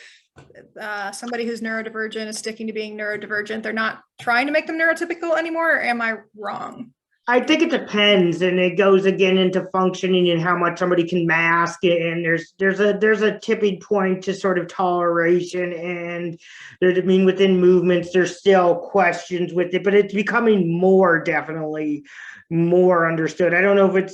Somebody who's neurodivergent is sticking to being neurodivergent. They're not trying to make them neurotypical anymore. Or am I wrong? I think it depends, and it goes again into functioning and how much somebody can mask it. And there's a tipping point to sort of toleration, and within movements, there's still questions with it, but it's becoming definitely more understood. I don't know if it's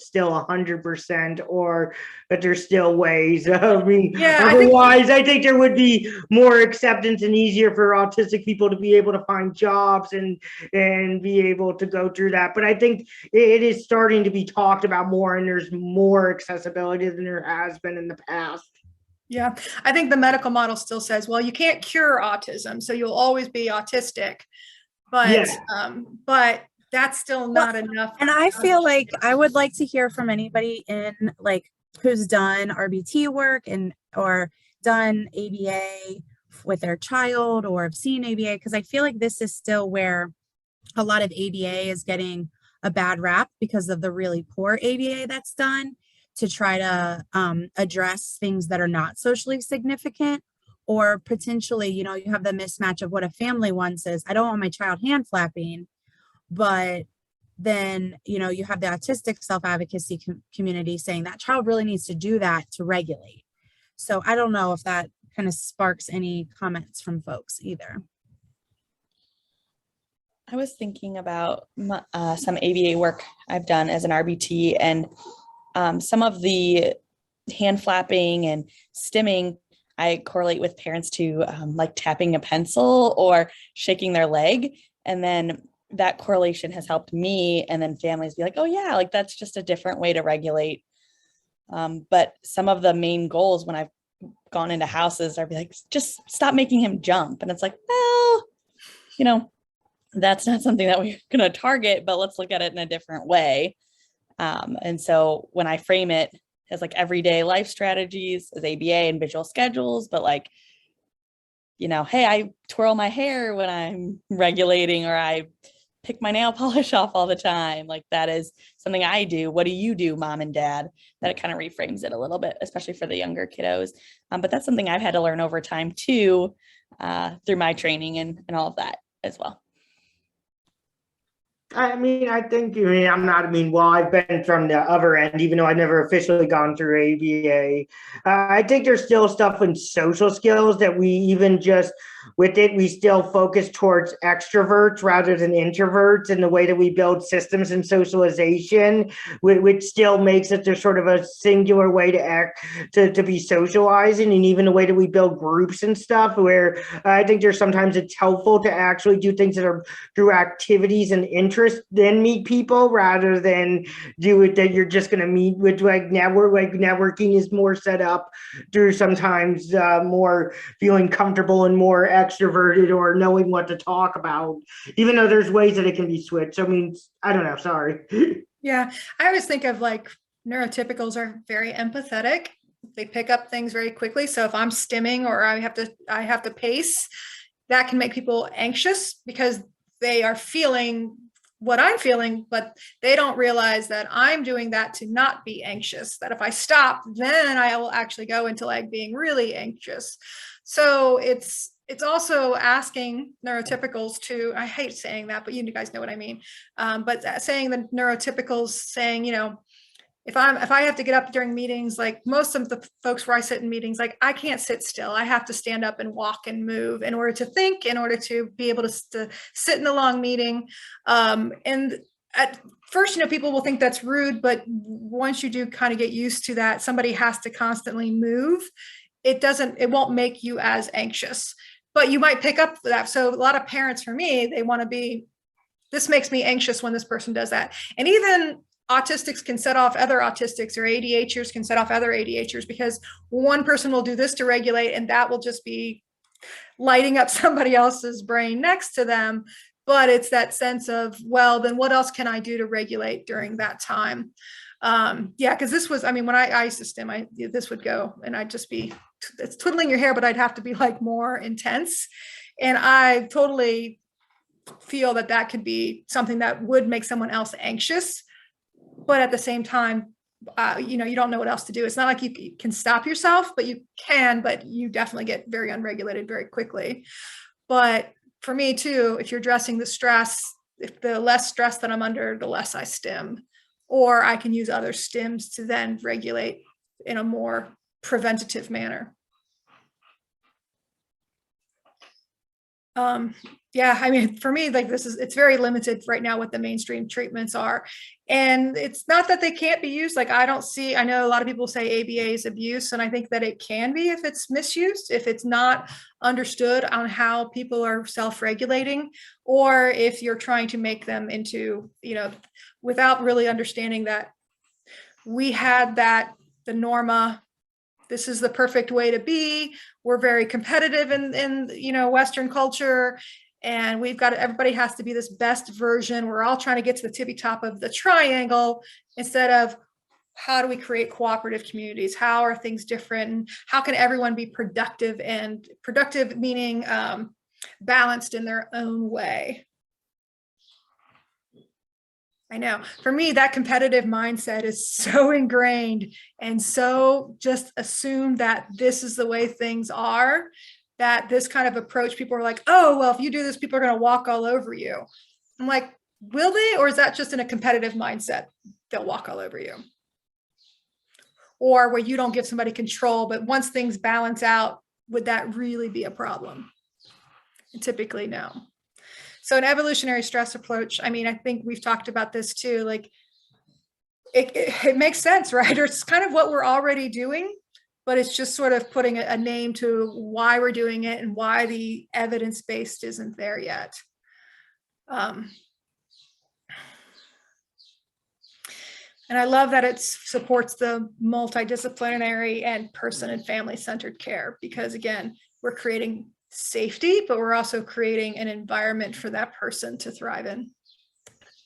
still 100% or but there's still ways. Otherwise, I think there would be more acceptance and easier for autistic people to be able to find jobs and be able to go through that. But I think it is starting to be talked about more, and there's more accessibility than there has been in the past. Yeah, I think the medical model still says, well, you can't cure autism, so you'll always be autistic. But that's still not enough. And I feel like I would like to hear from anybody in who's done RBT work or done ABA with their child or have seen ABA, because I feel like this is still where a lot of ABA is getting a bad rap because of the really poor ABA that's done to try to address things that are not socially significant, or potentially, you have the mismatch of what a family one says, I don't want my child hand flapping, but then, you have the autistic self-advocacy community saying that child really needs to do that to regulate. So I don't know if that kind of sparks any comments from folks either. I was thinking about some ABA work I've done as an RBT, and some of the hand flapping and stimming I correlate with parents to like tapping a pencil or shaking their leg. And then that correlation has helped me, and then families be like, oh yeah, like that's just a different way to regulate. But some of the main goals when I've gone into houses, I'd be like, just stop making him jump. And it's like, well, that's not something that we're going to target, but let's look at it in a different way. And so when I frame it as like everyday life strategies as ABA and visual schedules, but like, hey, I twirl my hair when I'm regulating, or I pick my nail polish off all the time. Like that is something I do. What do you do, mom and dad? That it kind of reframes it a little bit, especially for the younger kiddos. But that's something I've had to learn over time too, through my training and all of that as well. I think, I've been from the other end, even though I've never officially gone through ABA. I think there's still stuff in social skills that we even just, with it, we still focus towards extroverts rather than introverts, in the way that we build systems and socialization, which still makes it there's sort of a singular way to act, to be socializing, and even the way that we build groups and stuff, where I think there's sometimes it's helpful to actually do things that are through activities and interests, then meet people, rather than do it that you're just going to meet with networking is more set up through sometimes more feeling comfortable and more extroverted or knowing what to talk about, even though there's ways that it can be switched. I don't know, sorry. Yeah, I always think of like neurotypicals are very empathetic. They pick up things very quickly. So if I'm stimming or I have to pace, that can make people anxious because they are feeling what I'm feeling, but they don't realize that I'm doing that to not be anxious, that if I stop, then I will actually go into like being really anxious. So it's also asking neurotypicals to, I hate saying that, but you guys know what I mean. But saying the neurotypicals saying, if I have to get up during meetings, like most of the folks where I sit in meetings, like I can't sit still. I have to stand up and walk and move in order to think, in order to be able to sit in a long meeting. And at first, people will think that's rude, but once you do kind of get used to that, somebody has to constantly move. It won't make you as anxious, but you might pick up that. So a lot of parents, for me, they want to be, this makes me anxious when this person does that. And even autistics can set off other autistics, or ADHDers can set off other ADHDers, because one person will do this to regulate, and that will just be lighting up somebody else's brain next to them. But it's that sense of, well, then what else can I do to regulate during that time? Yeah, because this was, I mean, when I used to stim, this would go, and I'd just be, it's twiddling your hair, but I'd have to be like more intense. And I totally feel that that could be something that would make someone else anxious. But at the same time, you know, you don't know what else to do. It's not like you can stop yourself, but you can, but you definitely get very unregulated very quickly. But for me too, if you're addressing the stress, if the less stress that I'm under, the less I stim, or I can use other stims to then regulate in a more preventative manner. Yeah, I mean, for me, like it's very limited right now what the mainstream treatments are. And it's not that they can't be used. Like, I know a lot of people say ABA is abuse, and I think that it can be if it's misused, if it's not understood on how people are self-regulating, or if you're trying to make them into, you know, without really understanding that we had that, the norma, this is the perfect way to be. We're very competitive in you know, Western culture, and we've got, everybody has to be this best version. We're all trying to get to the tippy top of the triangle, instead of how do we create cooperative communities? How are things different? How can everyone be productive, and productive meaning balanced in their own way? I know, for me, that competitive mindset is so ingrained, and so just assume that this is the way things are, that this kind of approach, people are like, oh, well, if you do this, people are going to walk all over you. I'm like, will they? Or is that just in a competitive mindset? They'll walk all over you. Or where you don't give somebody control, but once things balance out, would that really be a problem? And typically, no. So an evolutionary stress approach, I mean, I think we've talked about this too, like it makes sense, right? Or it's kind of what we're already doing, but it's just sort of putting a name to why we're doing it and why the evidence-based isn't there yet. And I love that it supports the multidisciplinary and person and family-centered care, because again, we're creating safety, but we're also creating an environment for that person to thrive in.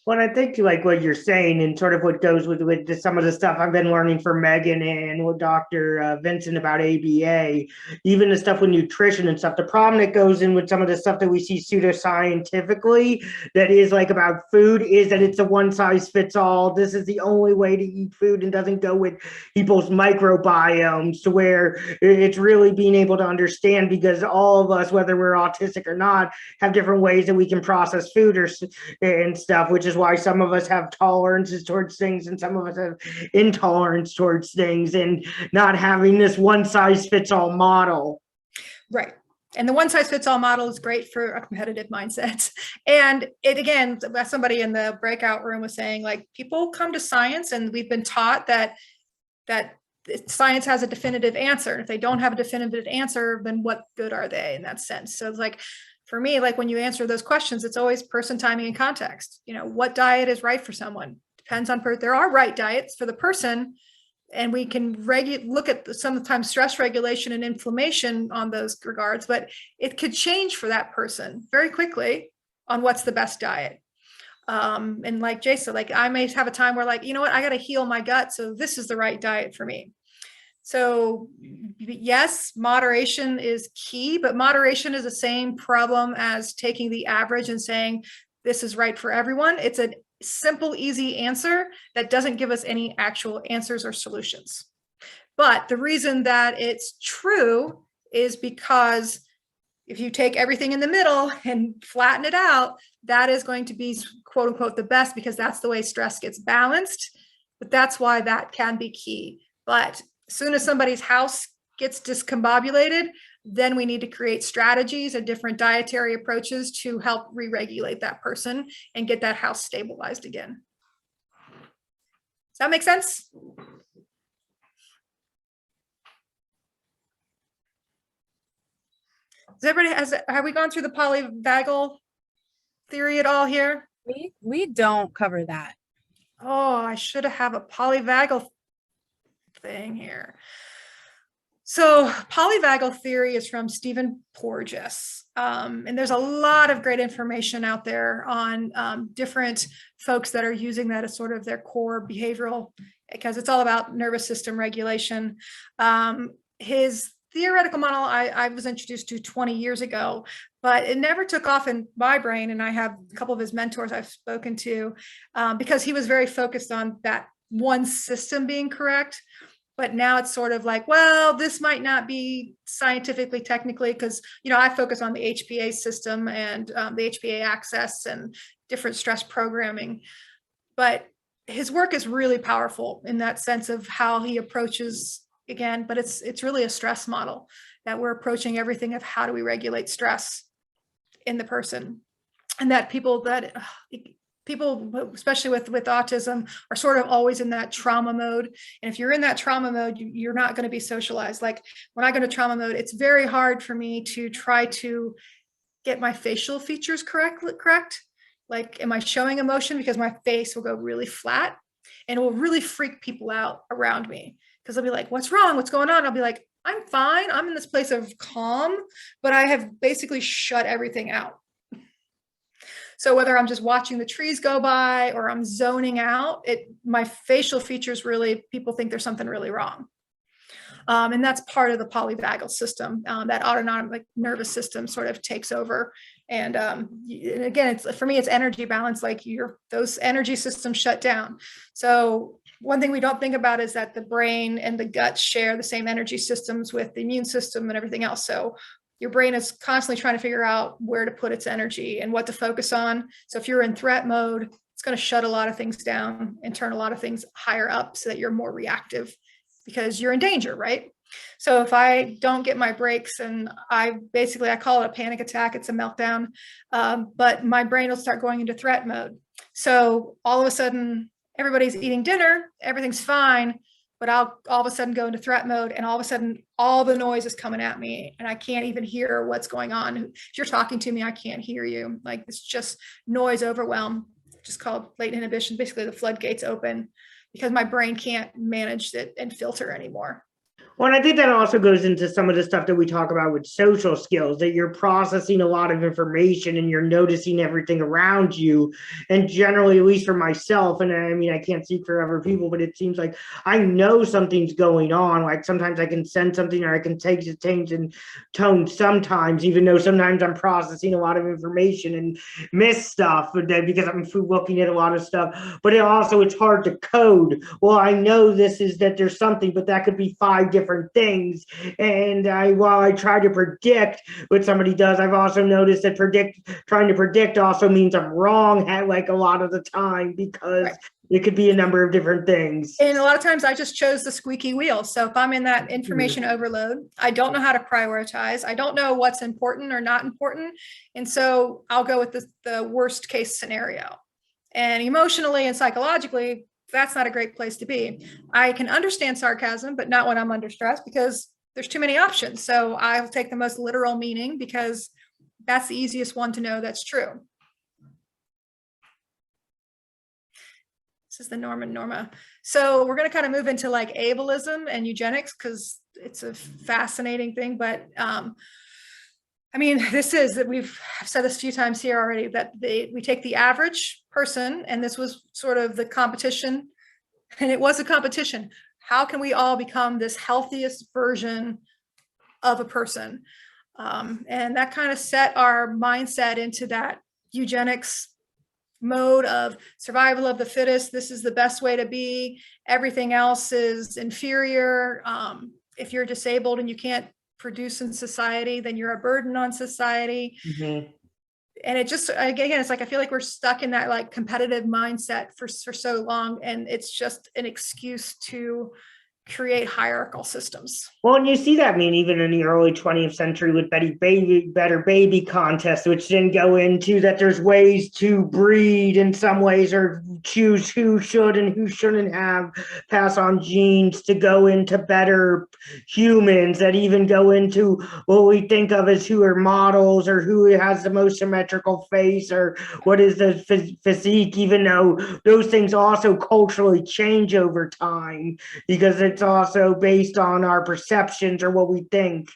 Well, I think like what you're saying, and sort of what goes with some of the stuff I've been learning from Megan and with Dr. Vincent about ABA, even the stuff with nutrition and stuff, the problem that goes in with some of the stuff that we see pseudoscientifically that is like about food is that it's a one size fits all. This is the only way to eat food, and doesn't go with people's microbiomes, to where it's really being able to understand, because all of us, whether we're autistic or not, have different ways that we can process food and stuff, which is why some of us have tolerances towards things and some of us have intolerance towards things, and not having this one size fits all model. Right. And the one size fits all model is great for a competitive mindset. And it, again, somebody in the breakout room was saying, like, people come to science and we've been taught that science has a definitive answer. If they don't have a definitive answer, then what good are they in that sense? So it's like, for me, like when you answer those questions, it's always person, timing, and context. You know, what diet is right for someone depends on there are right diets for the person, and we can look at sometimes stress regulation and inflammation on those regards, but it could change for that person very quickly on what's the best diet. And like Jay said, like I may have a time where, like, you know what, I got to heal my gut, so this is the right diet for me. So yes, moderation is key, but moderation is the same problem as taking the average and saying this is right for everyone. It's a simple, easy answer that doesn't give us any actual answers or solutions. But the reason that it's true is because if you take everything in the middle and flatten it out, that is going to be, quote unquote, the best, because that's the way stress gets balanced. But that's why that can be key. But as soon as somebody's house gets discombobulated, then we need to create strategies and different dietary approaches to help re-regulate that person and get that house stabilized again. Does that make sense? Does everybody, have we gone through the polyvagal theory at all here? We don't cover that. Oh, I should have a polyvagal thing here. So polyvagal theory is from Stephen Porges. And there's a lot of great information out there on different folks that are using that as sort of their core behavioral, because it's all about nervous system regulation. His theoretical model I was introduced to 20 years ago, but it never took off in my brain. And I have a couple of his mentors I've spoken to because he was very focused on that one system being correct. But now it's sort of like, well, this might not be scientifically, technically, because, you know, I focus on the HPA system and the HPA access and different stress programming. But his work is really powerful in that sense of how he approaches, again, but it's really a stress model that we're approaching everything of how do we regulate stress in the person. And that people, especially with autism, are sort of always in that trauma mode. And if you're in that trauma mode, you're not going to be socialized. Like when I go to trauma mode, it's very hard for me to try to get my facial features correct. Like, am I showing emotion? Because my face will go really flat and it will really freak people out around me. Because they'll be like, what's wrong? What's going on? I'll be like, I'm fine. I'm in this place of calm, but I have basically shut everything out. So whether I'm just watching the trees go by or I'm zoning out, my facial features really, people think there's something really wrong. And that's part of the polyvagal system. That autonomic nervous system sort of takes over. And again, for me, it's energy balance, like those energy systems shut down. So one thing we don't think about is that the brain and the gut share the same energy systems with the immune system and everything else. So your brain is constantly trying to figure out where to put its energy and what to focus on. So if you're in threat mode, it's going to shut a lot of things down and turn a lot of things higher up so that you're more reactive because you're in danger, right? So if I don't get my breaks, and I call it a panic attack, it's a meltdown, but my brain will start going into threat mode. So all of a sudden, everybody's eating dinner, everything's fine, but I'll all of a sudden go into threat mode, and all of a sudden all the noise is coming at me and I can't even hear what's going on. If you're talking to me, I can't hear you. Like, it's just noise overwhelm, just called latent inhibition. Basically the floodgates open because my brain can't manage it and filter anymore. Well, and I think that also goes into some of the stuff that we talk about with social skills, that you're processing a lot of information and you're noticing everything around you. And generally, at least for myself, and I mean, I can't speak for other people, but it seems like I know something's going on. Like sometimes I can sense something, or I can take a change in tone sometimes, even though sometimes I'm processing a lot of information and miss stuff because I'm looking at a lot of stuff. But it's hard to code. Well, I know that there's something, but that could be 5 different things. And while I try to predict what somebody does, I've also noticed that trying to predict also means I'm wrong at like a lot of the time, because it could be a number of different things. And a lot of times I just chose the squeaky wheel. So if I'm in that information overload, I don't know how to prioritize. I don't know what's important or not important. And so I'll go with the worst case scenario. And emotionally and psychologically, that's not a great place to be. I can understand sarcasm, but not when I'm under stress, because there's too many options. So I'll take the most literal meaning because that's the easiest one to know that's true. This is the Norma. So we're going to kind of move into like ableism and eugenics because it's a fascinating thing. But I mean, we've said this a few times here already, that we take the average person, and this was sort of the competition, and it was a competition. How can we all become this healthiest version of a person? And that kind of set our mindset into that eugenics mode of survival of the fittest. This is the best way to be. Everything else is inferior. If you're disabled and you can't produce in society, then you're a burden on society. Mm-hmm. And it just, again, it's like I feel like we're stuck in that like competitive mindset for so long, and it's just an excuse to create hierarchical systems. Well, and you see that, I mean, even in the early 20th century with Better Baby contests, which didn't go into that there's ways to breed in some ways or choose who should and who shouldn't have pass on genes to go into better humans, that even go into what we think of as who are models or who has the most symmetrical face or what is the physique, even though those things also culturally change over time because it's also based on our perceptions or what we think.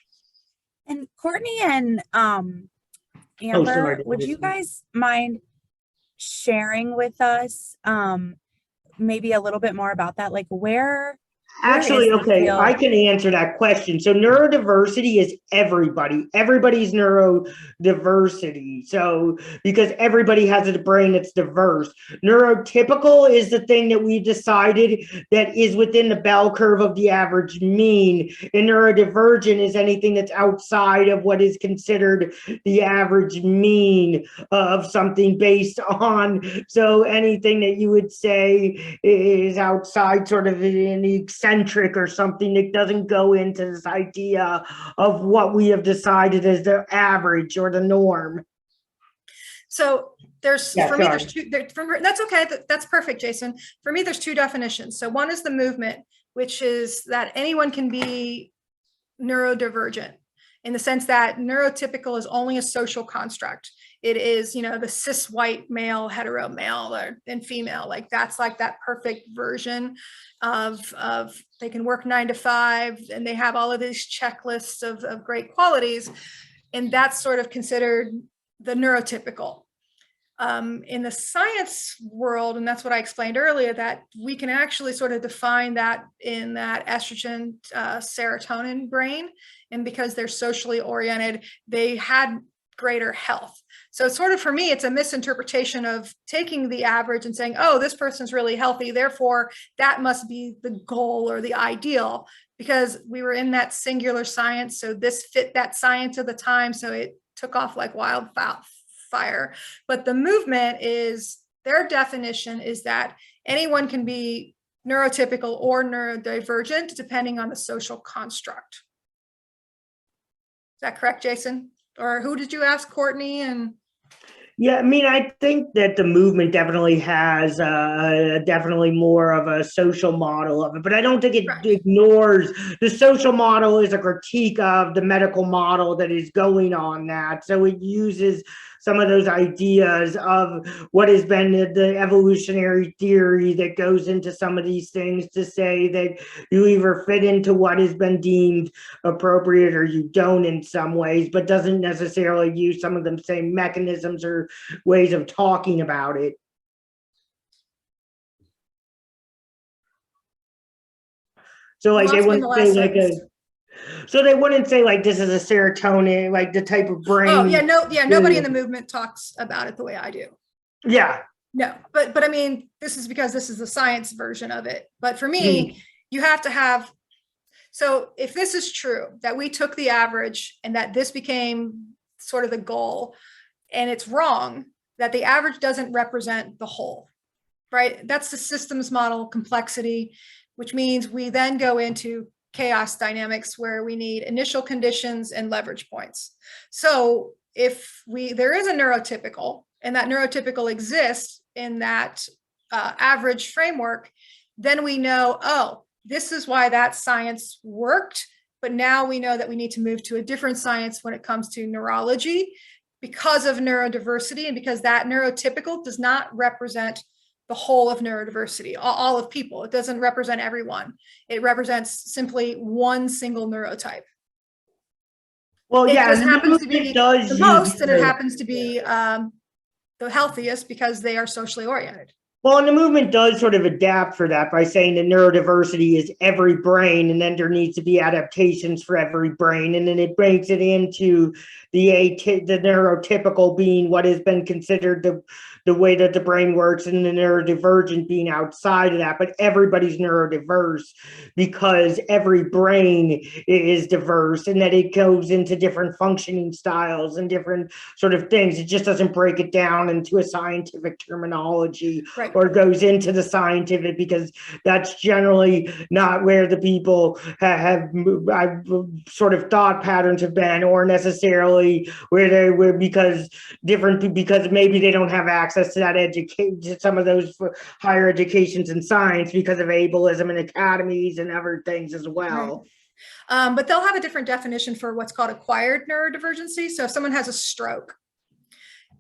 And Courtney and Amber, sorry. would you guys mind sharing with us maybe a little bit more about that? Like where Actually, is the okay, field? I can answer that question. So neurodiversity is everybody. Everybody's neurodiversity. So because everybody has a brain that's diverse. Neurotypical is the thing that we decided that is within the bell curve of the average mean. And neurodivergent is anything that's outside of what is considered the average mean of something based on. So anything that you would say is outside sort of in the eccentric or something that doesn't go into this idea of what we have decided as the average or the norm. So there's, Yeah, for me, sorry. there's two, that's okay. That's perfect, Jason. For me, there's two definitions. So one is the movement, which is that anyone can be neurodivergent in the sense that neurotypical is only a social construct. It is, the cis white male, hetero male and female, like that's like that perfect version of they can work 9 to 5 and they have all of these checklists of great qualities. And that's sort of considered the neurotypical. In the science world, and that's what I explained earlier, that we can actually sort of define that in that estrogen, serotonin brain. And because they're socially oriented, they had greater health. So sort of for me, it's a misinterpretation of taking the average and saying, oh, this person's really healthy, therefore that must be the goal or the ideal, because we were in that singular science. So this fit that science of the time. So it took off like wildfire. But the movement is, their definition is that anyone can be neurotypical or neurodivergent depending on the social construct. Is that correct, Jason? Or who did you ask, Courtney? And yeah, I mean, I think that the movement definitely has definitely more of a social model of it, but I don't think it ignores the social model is a critique of the medical model that is going on that. So it uses some of those ideas of what has been the evolutionary theory that goes into some of these things to say that you either fit into what has been deemed appropriate or you don't in some ways, but doesn't necessarily use some of the same mechanisms or ways of talking about it. So like they wouldn't say like so they wouldn't say like this is a serotonin, like the type of brain. Oh yeah, nobody in the movement talks about it the way I do. Yeah. No, but I mean, this is because this is the science version of it. But for me, you have to have, so if this is true, that we took the average and that this became sort of the goal, and it's wrong, that the average doesn't represent the whole, right? That's the systems model complexity, which means we then go into chaos dynamics where we need initial conditions and leverage points. So if there is a neurotypical and that neurotypical exists in that average framework, then we know, oh, this is why that science worked. But now we know that we need to move to a different science when it comes to neurology because of neurodiversity and because that neurotypical does not represent the whole of neurodiversity, all of people. It doesn't represent everyone. It represents simply one single neurotype. Well, it yeah, just happens to be the most, and it happens to be the healthiest because they are socially oriented. Well, and the movement does sort of adapt for that by saying that neurodiversity is every brain, and then there needs to be adaptations for every brain, and then it breaks it into the neurotypical being what has been considered the way that the brain works, and the neurodivergent being outside of that. But everybody's neurodiverse because every brain is diverse, and that it goes into different functioning styles and different sort of things. It just doesn't break it down into a scientific terminology Right. or goes into the scientific, because that's generally not where the people have I've sort of thought patterns have been, or necessarily where they were, because maybe they don't have access to that education, to some of those higher educations in science because of ableism and academies and other things as well. But they'll have a different definition for what's called acquired neurodivergency. So if someone has a stroke,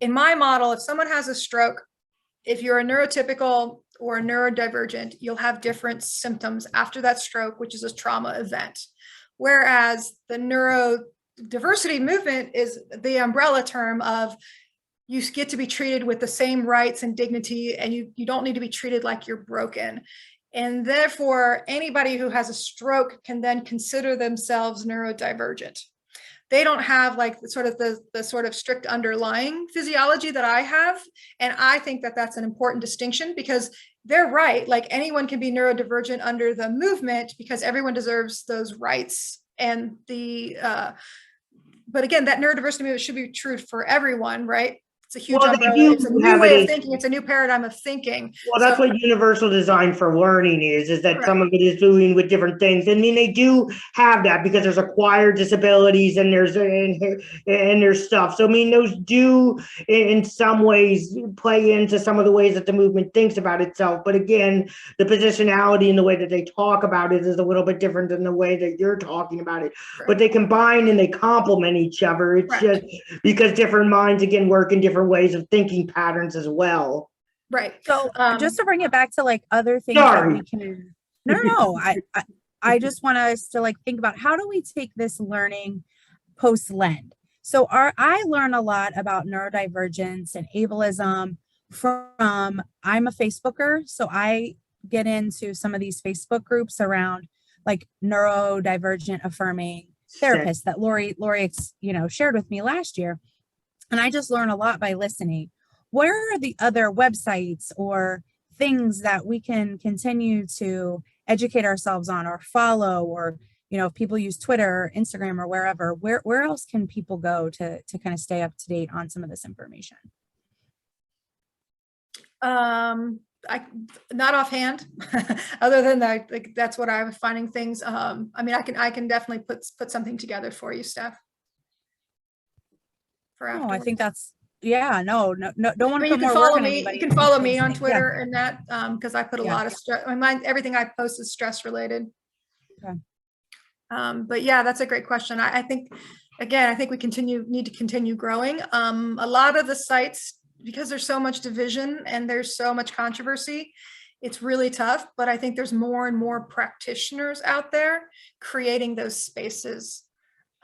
in my model, if someone has a stroke, if you're a neurotypical or a neurodivergent, you'll have different symptoms after that stroke, which is a trauma event. Whereas the neurodiversity movement is the umbrella term of you get to be treated with the same rights and dignity, and you don't need to be treated like you're broken. And therefore, anybody who has a stroke can then consider themselves neurodivergent. They don't have like the sort of strict underlying physiology that I have. And I think that that's an important distinction, because they're right. Like anyone can be neurodivergent under the movement, because everyone deserves those rights. And but again, that neurodiversity movement should be true for everyone, right? It's a huge umbrella. It's a new way of thinking. It's a new paradigm of thinking. Well, that's what universal design for learning is that some of it is doing with different things. I mean, they do have that because there's acquired disabilities and there's stuff. So, I mean, those do in some ways play into some of the ways that the movement thinks about itself. But again, the positionality and the way that they talk about it is a little bit different than the way that you're talking about it. Right. But they combine and they complement each other. It's just because different minds, again, work in different ways of thinking patterns as well. Right. So just to bring it back to like other things that we can, no, I just want us to like think about, how do we take this learning post-Lend? So I learn a lot about neurodivergence and ableism from, I'm a Facebooker. So I get into some of these Facebook groups around like neurodivergent affirming therapists that Lori, shared with me last year. And I just learn a lot by listening. Where are the other websites or things that we can continue to educate ourselves on or follow, or, if people use Twitter or Instagram or wherever, where else can people go to kind of stay up to date on some of this information? Not offhand, other than that, like, that's what I'm finding things. I mean, I can definitely put something together for you, Steph. Oh, I think that's, don't want to put more follow work on me. anybody. You can follow me on Twitter and that, because I put a lot of stress. Everything I post is stress related. Okay. But yeah, that's a great question. I think, again, I think we need to continue growing. A lot of the sites, because there's so much division and there's so much controversy, it's really tough. But I think there's more and more practitioners out there creating those spaces.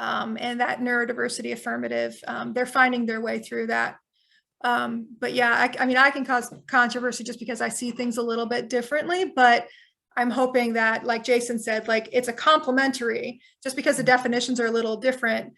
And that neurodiversity affirmative, they're finding their way through that. But yeah, I mean, I can cause controversy just because I see things a little bit differently, but I'm hoping that, like Jason said, like it's a complementary, just because the definitions are a little different.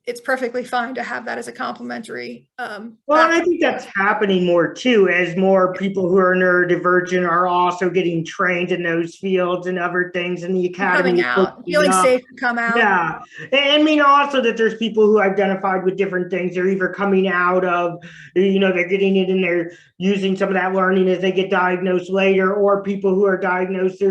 It's perfectly fine to have that as a complementary. Well, and I think that's happening more too, as more people who are neurodivergent are also getting trained in those fields and other things in the academy. Coming out, feeling safe to come out. Yeah. And I mean, also that there's people who identified with different things. They're either coming out of, they're getting it and they're using some of that learning as they get diagnosed later, or people who are diagnosed,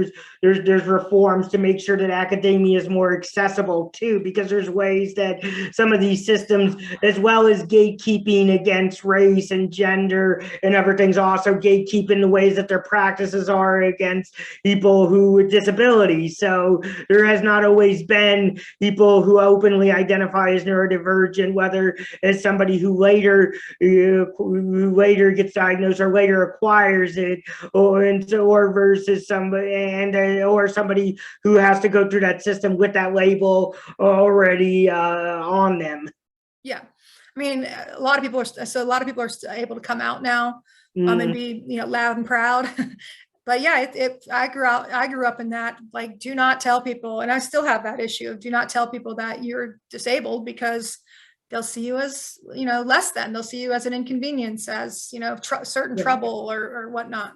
there's reforms to make sure that academia is more accessible too, because there's ways that some of these systems, as well as gatekeeping against race and gender and other things, also gatekeeping the ways that their practices are against people with disabilities. So there has not always been people who openly identify as neurodivergent, whether as somebody who later gets diagnosed or later acquires it, or versus somebody or somebody who has to go through that system with that label already on them. Yeah, I mean, a lot of people are able to come out now, and be loud and proud. But yeah, I grew up in that, like, do not tell people, and I still have that issue of do not tell people that you're disabled, because they'll see you as, less than, they'll see you as an inconvenience, as, certain Yeah. trouble or whatnot.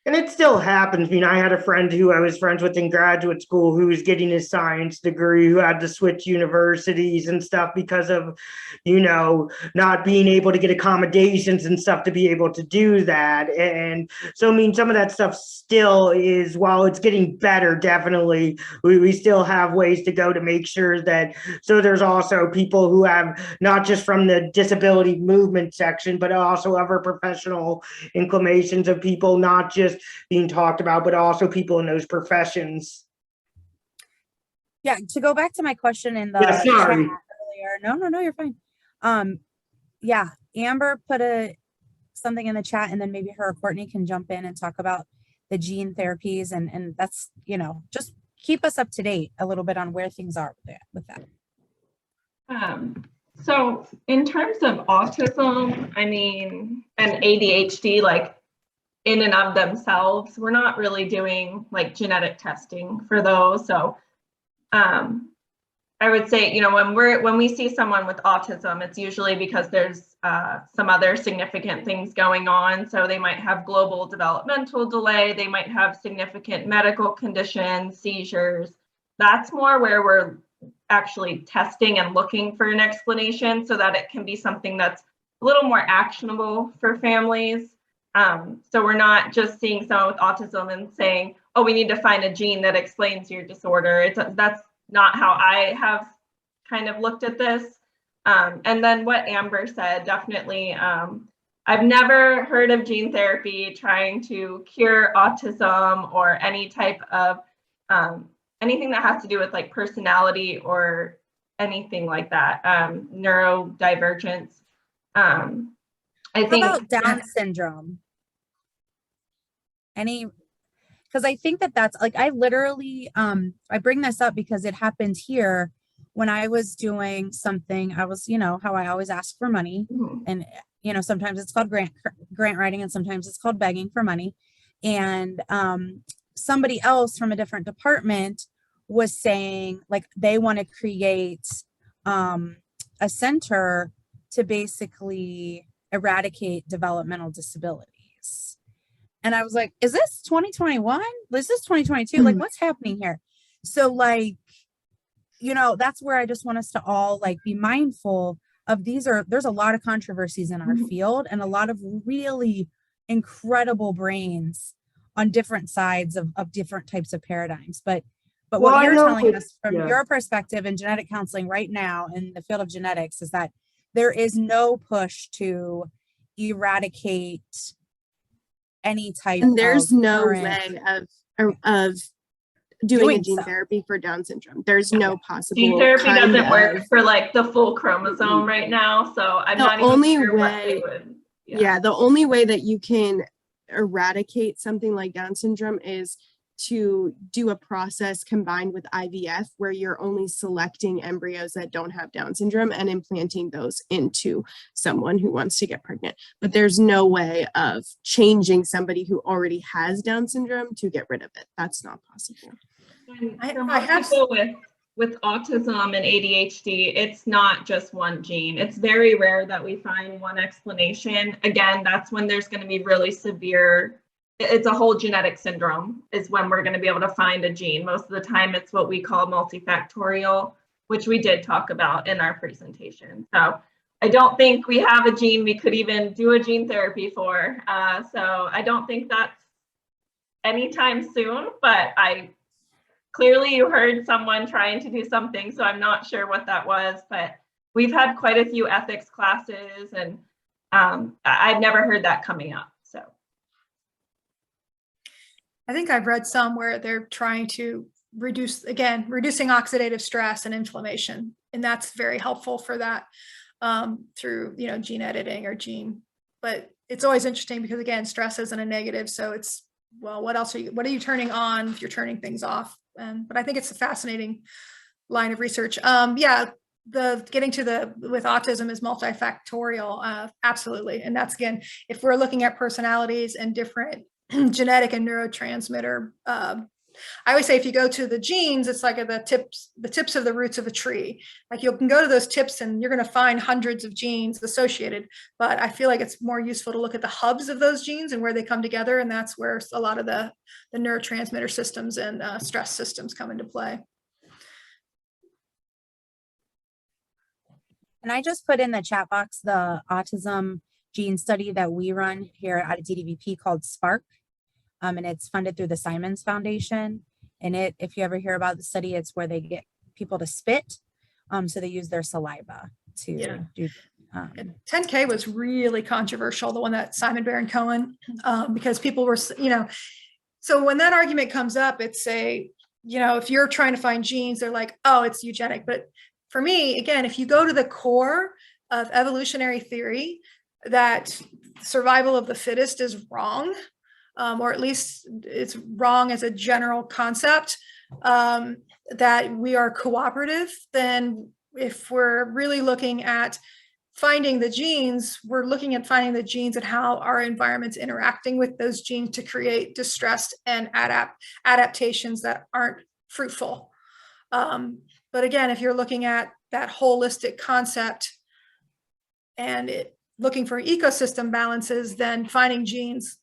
And it still happens. I mean, I had a friend who I was friends with in graduate school who was getting his science degree, who had to switch universities and stuff because of, not being able to get accommodations and stuff to be able to do that. And so, I mean, some of that stuff still is, while it's getting better, definitely, we still have ways to go to make sure that, so there's also people who have, not just from the disability movement section, but also other professional inclinations of people, not just being talked about, but also people in those professions. Yeah, to go back to my question in the Yeah, chat sorry. earlier. No, you're fine. Yeah, Amber put something in the chat, and then maybe her or Courtney can jump in and talk about the gene therapies, and that's, just keep us up to date a little bit on where things are with that. So in terms of autism, and ADHD, like in and of themselves, we're not really doing like genetic testing for those. So I would say, when we see someone with autism, it's usually because there's some other significant things going on. So they might have global developmental delay, they might have significant medical conditions, seizures. That's more where we're actually testing and looking for an explanation so that it can be something that's a little more actionable for families. So we're not just seeing someone with autism and saying, oh, we need to find a gene that explains your disorder. That's not how I have kind of looked at this. And then what Amber said, definitely, I've never heard of gene therapy trying to cure autism or any type of anything that has to do with like personality or anything like that, neurodivergence. I think How about Down syndrome? Because I think that's like, I literally, I bring this up because it happened here when I was doing something. I was, how I always ask for money, and, sometimes it's called grant writing, and sometimes it's called begging for money. And somebody else from a different department was saying, like, they want to create a center to basically eradicate developmental disabilities. And I was like, is this 2021? Is this 2022? Like, what's happening here? So like, that's where I just want us to all like be mindful of there's a lot of controversies in our field, and a lot of really incredible brains on different sides of different types of paradigms. But what you're telling us from your perspective in genetic counseling right now in the field of genetics is that there is no push to eradicate any type and there's of no current way of doing a gene therapy for Down syndrome. There's no possible gene therapy kind doesn't work of- for like the full chromosome right now. So I'm The not even only sure what way- they would. Yeah, the only way that you can eradicate something like Down syndrome is to do a process combined with IVF, where you're only selecting embryos that don't have Down syndrome and implanting those into someone who wants to get pregnant. But there's no way of changing somebody who already has Down syndrome to get rid of it. That's not possible. And I for most have- people with autism and ADHD, it's not just one gene. It's very rare that we find one explanation. Again, that's when there's going to be really severe, it's a whole genetic syndrome is when we're going to be able to find a gene. Most of the time it's what we call multifactorial, which we did talk about in our presentation. So I don't think we have a gene we could even do a gene therapy for. So I don't think that's anytime soon, but clearly you heard someone trying to do something, so I'm not sure what that was, but we've had quite a few ethics classes, and I've never heard that coming up, so. I think I've read some where they're trying to reducing oxidative stress and inflammation. And that's very helpful for that through, gene editing or but it's always interesting because again, stress isn't a negative. So it's, well, what are you turning on if you're turning things off? But I think it's a fascinating line of research. With autism is multifactorial, absolutely. And that's, again, if we're looking at personalities and different genetic and neurotransmitter I always say if you go to the genes, it's like the tips of the roots of a tree. Like you can go to those tips and you're going to find hundreds of genes associated, but I feel like it's more useful to look at the hubs of those genes and where they come together. And that's where a lot of the neurotransmitter systems and stress systems come into play. And I just put in the chat box the autism gene study that we run here at DDVP called SPARK. And it's funded through the Simons Foundation. And if you ever hear about the study, it's where they get people to spit. So they use their saliva to do. 10K was really controversial, the one that Simon Baron Cohen, because people were, so when that argument comes up, it's if you're trying to find genes, they're like, oh, it's eugenic. But for me, again, if you go to the core of evolutionary theory, that survival of the fittest is wrong, or at least it's wrong as a general concept, that we are cooperative, then if we're really looking at finding the genes, we're looking at finding the genes and how our environment's interacting with those genes to create distress and adaptations that aren't fruitful. But again, if you're looking at that holistic concept and looking for ecosystem balances, then finding genes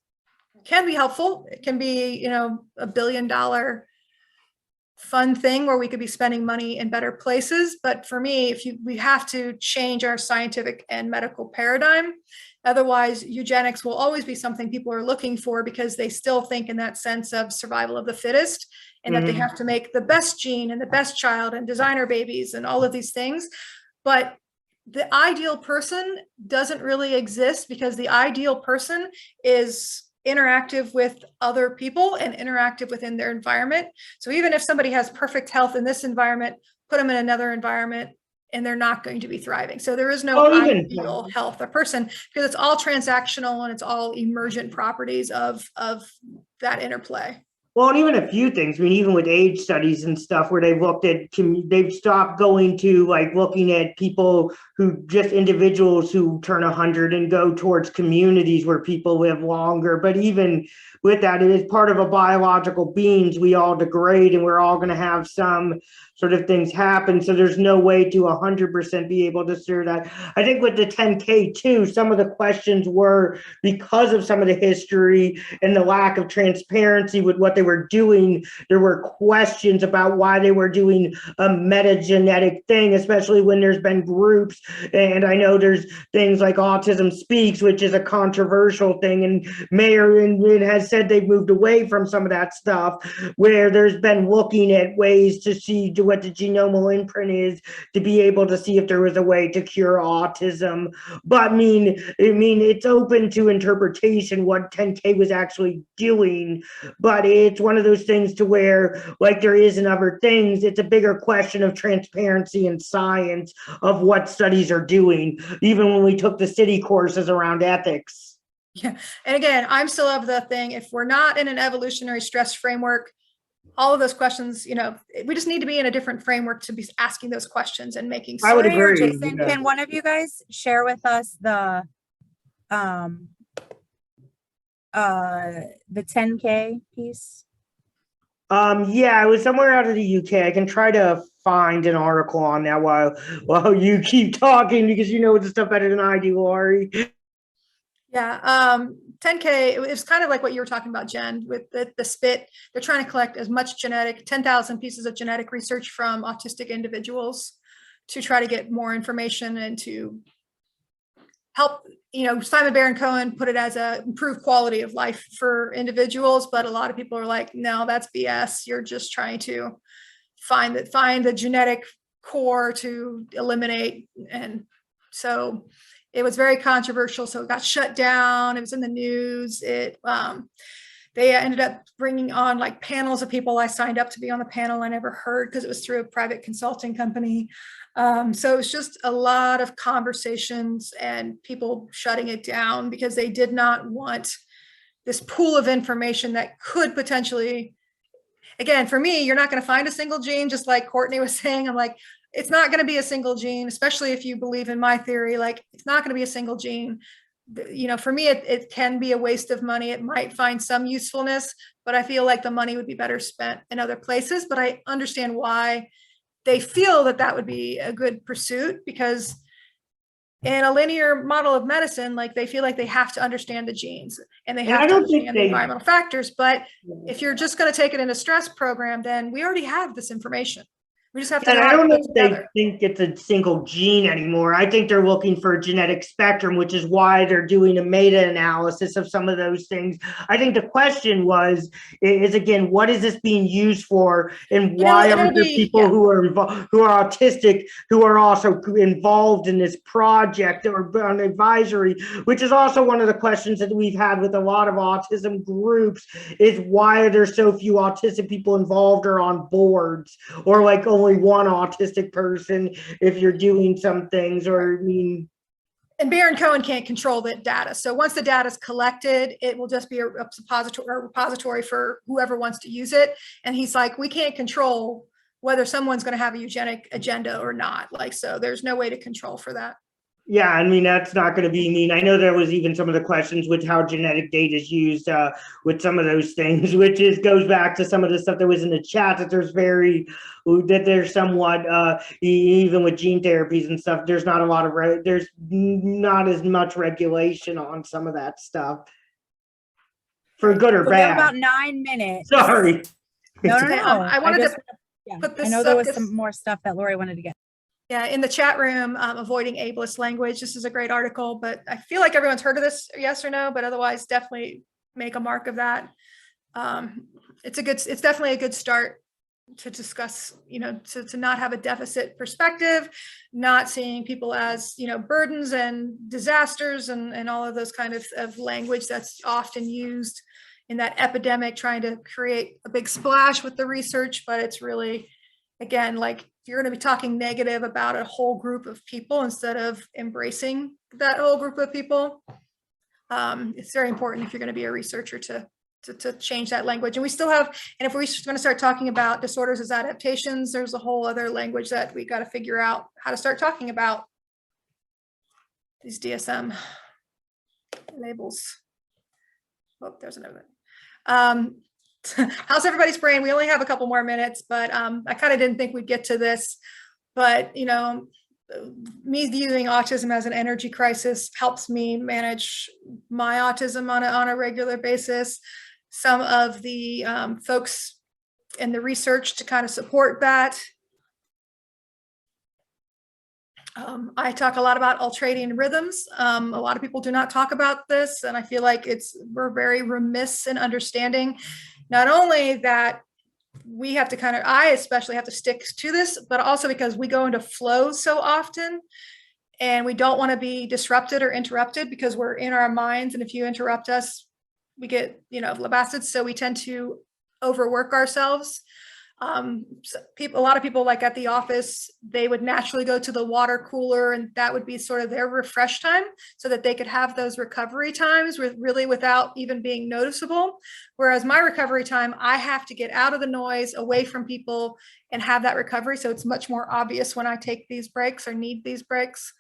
can be helpful. It can be, $1 billion fun thing where we could be spending money in better places. But for me, we have to change our scientific and medical paradigm. Otherwise, eugenics will always be something people are looking for because they still think in that sense of survival of the fittest, and that they have to make the best gene and the best child and designer babies and all of these things. But the ideal person doesn't really exist, because the ideal person is interactive with other people and interactive within their environment. So even if somebody has perfect health in this environment, put them in another environment and they're not going to be thriving. So there is no ideal health or person, because it's all transactional and it's all emergent properties of that interplay. Well, and even a few things. I mean, even with age studies and stuff, where they've looked at, they've stopped going to looking at people who just individuals who turn 100 and go towards communities where people live longer. But even with that, it is part of a biological beings. We all degrade, and we're all going to have some sort of things happen. So there's no way to 100% be able to steer that. I think with the 10K too, some of the questions were because of some of the history and the lack of transparency with what they were doing. There were questions about why they were doing a metagenetic thing, especially when there's been groups. And I know there's things like Autism Speaks, which is a controversial thing. And Mayor has said they've moved away from some of that stuff, where there's been looking at ways to see what the genomal imprint is, to be able to see if there was a way to cure autism. But I mean, it's open to interpretation what 10K was actually doing, but it's one of those things to where, like there is in other things, it's a bigger question of transparency and science of what studies are doing, even when we took the city courses around ethics. Yeah, and again, I'm still of the thing, if we're not in an evolutionary stress framework, all of those questions, we just need to be in a different framework to be asking those questions and making. I would agree. Jason, can one of you guys share with us the 10K piece? Yeah, it was somewhere out of the UK. I can try to find an article on that while you keep talking, because you know the stuff better than I do, Laurie. Yeah, 10K, it was kind of like what you were talking about, Jen, with the spit. They're trying to collect as much 10,000 pieces of genetic research from autistic individuals to try to get more information and to help, Simon Baron Cohen put it as a improved quality of life for individuals, but a lot of people are like, no, that's BS. You're just trying to find the genetic core to eliminate. And so it was very controversial. So it got shut down. It was in the news. They ended up bringing on panels of people. I signed up to be on the panel. I never heard, because it was through a private consulting company. So it was just a lot of conversations and people shutting it down because they did not want this pool of information that could potentially, again, for me, you're not going to find a single gene, just like Courtney was saying. I'm like, it's not going to be a single gene, especially if you believe in my theory, it's not going to be a single gene. you know, for me, it can be a waste of money. It might find some usefulness, but I feel like the money would be better spent in other places. But I understand why they feel that that would be a good pursuit, because in a linear model of medicine, like they feel like they have to understand the genes and they And have I to don't think understand the they- environmental factors. But if you're just going to take it in a stress program, then we already have this information. We just have to And know I how to don't put know it if they together. think it's a single gene anymore. I think they're looking for a genetic spectrum, which is why they're doing a meta-analysis of some of those things. I think the question is again, what is this being used for, and why It'll are there be- people yeah. who are involved, who are autistic, who are also involved in this project or on advisory, which is also one of the questions that we've had with a lot of autism groups, is why are there so few autistic people involved or on boards, or like only one autistic person if you're doing some things, or I mean. And Baron Cohen can't control the data. So once the data is collected, it will just be a repository for whoever wants to use it. And he's like, we can't control whether someone's going to have a eugenic agenda or not. Like, so there's no way to control for that. Yeah, I mean, that's not going to be mean. I know there was even some of the questions with how genetic data is used with some of those things, which goes back to some of the stuff that was in the chat, that there's somewhat, even with gene therapies and stuff, there's not a lot of, there's not as much regulation on some of that stuff. For good or So we have bad. about 9 minutes. Sorry. No, no, Okay, no. I wanted to put I this know there up, was this- some more stuff that Lori wanted to get. Yeah, in the chat room, avoiding ableist language. This is a great article, but I feel like everyone's heard of this, yes or no, but otherwise definitely make a mark of that. It's definitely a good start to discuss, you know, to not have a deficit perspective, not seeing people as, you know, burdens and disasters and all of those kind of language that's often used in that epidemic, trying to create a big splash with the research. But it's really, again, like, if you're going to be talking negative about a whole group of people instead of embracing that whole group of people, it's very important if you're going to be a researcher to change that language. And we still have, and if we're going to start talking about disorders as adaptations, there's a whole other language that we got to figure out how to start talking about these DSM labels. Oh, there's another one. How's everybody's brain? We only have a couple more minutes, but I kind of didn't think we'd get to this. But, you know, me viewing autism as an energy crisis helps me manage my autism on a regular basis. Some of the folks in the research to kind of support that. I talk a lot about ultradian rhythms. A lot of people do not talk about this, and I feel like we're very remiss in understanding not only that we have to I especially have to stick to this, but also because we go into flow so often and we don't want to be disrupted or interrupted because we're in our minds. And if you interrupt us, we get, you know, lambasted. So we tend to overwork ourselves. A lot of people, like at the office, they would naturally go to the water cooler, and that would be sort of their refresh time so that they could have those recovery times really without even being noticeable. Whereas my recovery time, I have to get out of the noise, away from people, and have that recovery. So it's much more obvious when I take these breaks or need these breaks.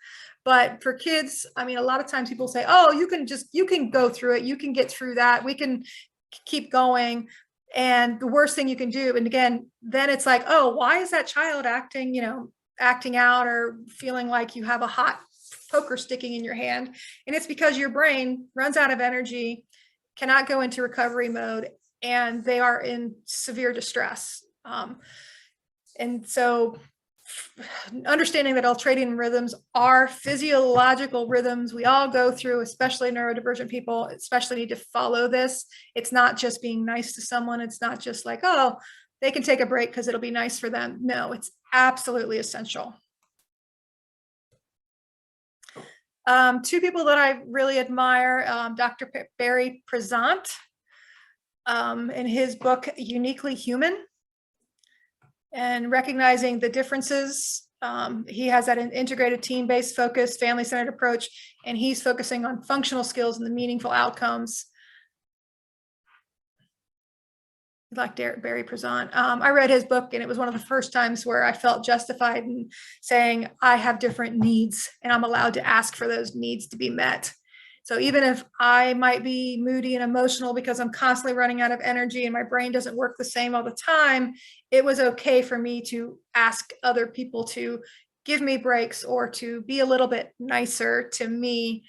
But for kids, I mean, a lot of times people say, oh, you can go through it. You can get through that. We can keep going. And the worst thing you can do, and again, then it's like, oh, why is that child acting out or feeling like you have a hot poker sticking in your hand? And it's because your brain runs out of energy, cannot go into recovery mode, and they are in severe distress. And so understanding that ultradian rhythms are physiological rhythms we all go through, especially neurodivergent people, especially need to follow this. It's not just being nice to someone. It's not just like, oh, they can take a break because it'll be nice for them. No, it's absolutely essential. Two people that I really admire, Dr. Barry Prezant, in his book, Uniquely Human, and recognizing the differences. He has that integrated team-based focus, family-centered approach, and he's focusing on functional skills and the meaningful outcomes. Like Barry Prezant. I read his book, and it was one of the first times where I felt justified in saying I have different needs and I'm allowed to ask for those needs to be met. So even if I might be moody and emotional because I'm constantly running out of energy and my brain doesn't work the same all the time, it was okay for me to ask other people to give me breaks or to be a little bit nicer to me,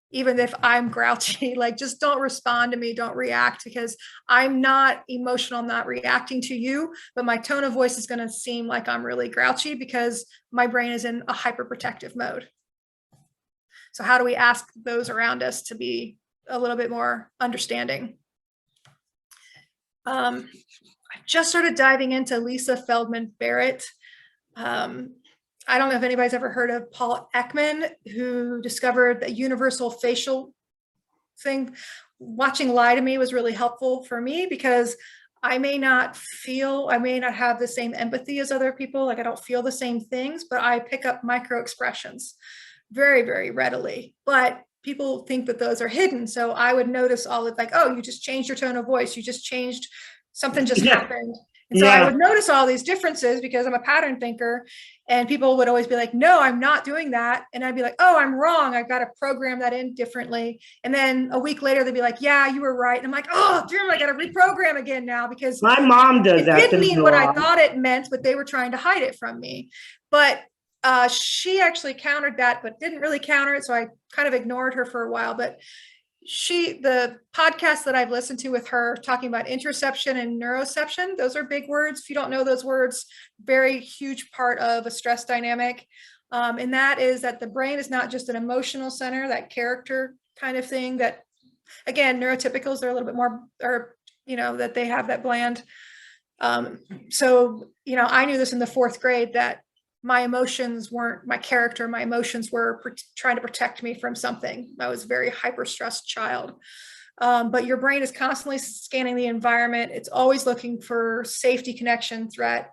even if I'm grouchy. Like, just don't respond to me, don't react, because I'm not emotional, I'm not reacting to you, but my tone of voice is going to seem like I'm really grouchy because my brain is in a hyperprotective mode. So how do we ask those around us to be a little bit more understanding? I just started diving into Lisa Feldman Barrett. I don't know if anybody's ever heard of Paul Ekman, who discovered the universal facial thing. Watching Lie to Me was really helpful for me because I may not have the same empathy as other people. Like, I don't feel the same things, but I pick up micro expressions very, very readily. But people think that those are hidden. So I would notice all of, like, oh, you just changed your tone of voice. You just changed, something just happened. And so I would notice all these differences because I'm a pattern thinker, and people would always be like, no, I'm not doing that. And I'd be like, oh, I'm wrong. I've got to program that in differently. And then a week later, they'd be like, yeah, you were right. And I'm like, oh, damn, I got to reprogram again now, because My mom does it that. didn't to me mean a what I lot. thought it meant, but they were trying to hide it from me. But she actually countered that, but didn't really counter it. So I kind of ignored her for a while. But the podcast that I've listened to with her talking about interoception and neuroception, those are big words. If you don't know those words, very huge part of a stress dynamic. And that is that the brain is not just an emotional center, that character kind of thing that, again, neurotypicals are a little bit more, or, that they have that bland. So, I knew this in the 4th grade, that my emotions weren't my character. My emotions were trying to protect me from something. I was a very hyper-stressed child. But your brain is constantly scanning the environment. It's always looking for safety, connection, threat.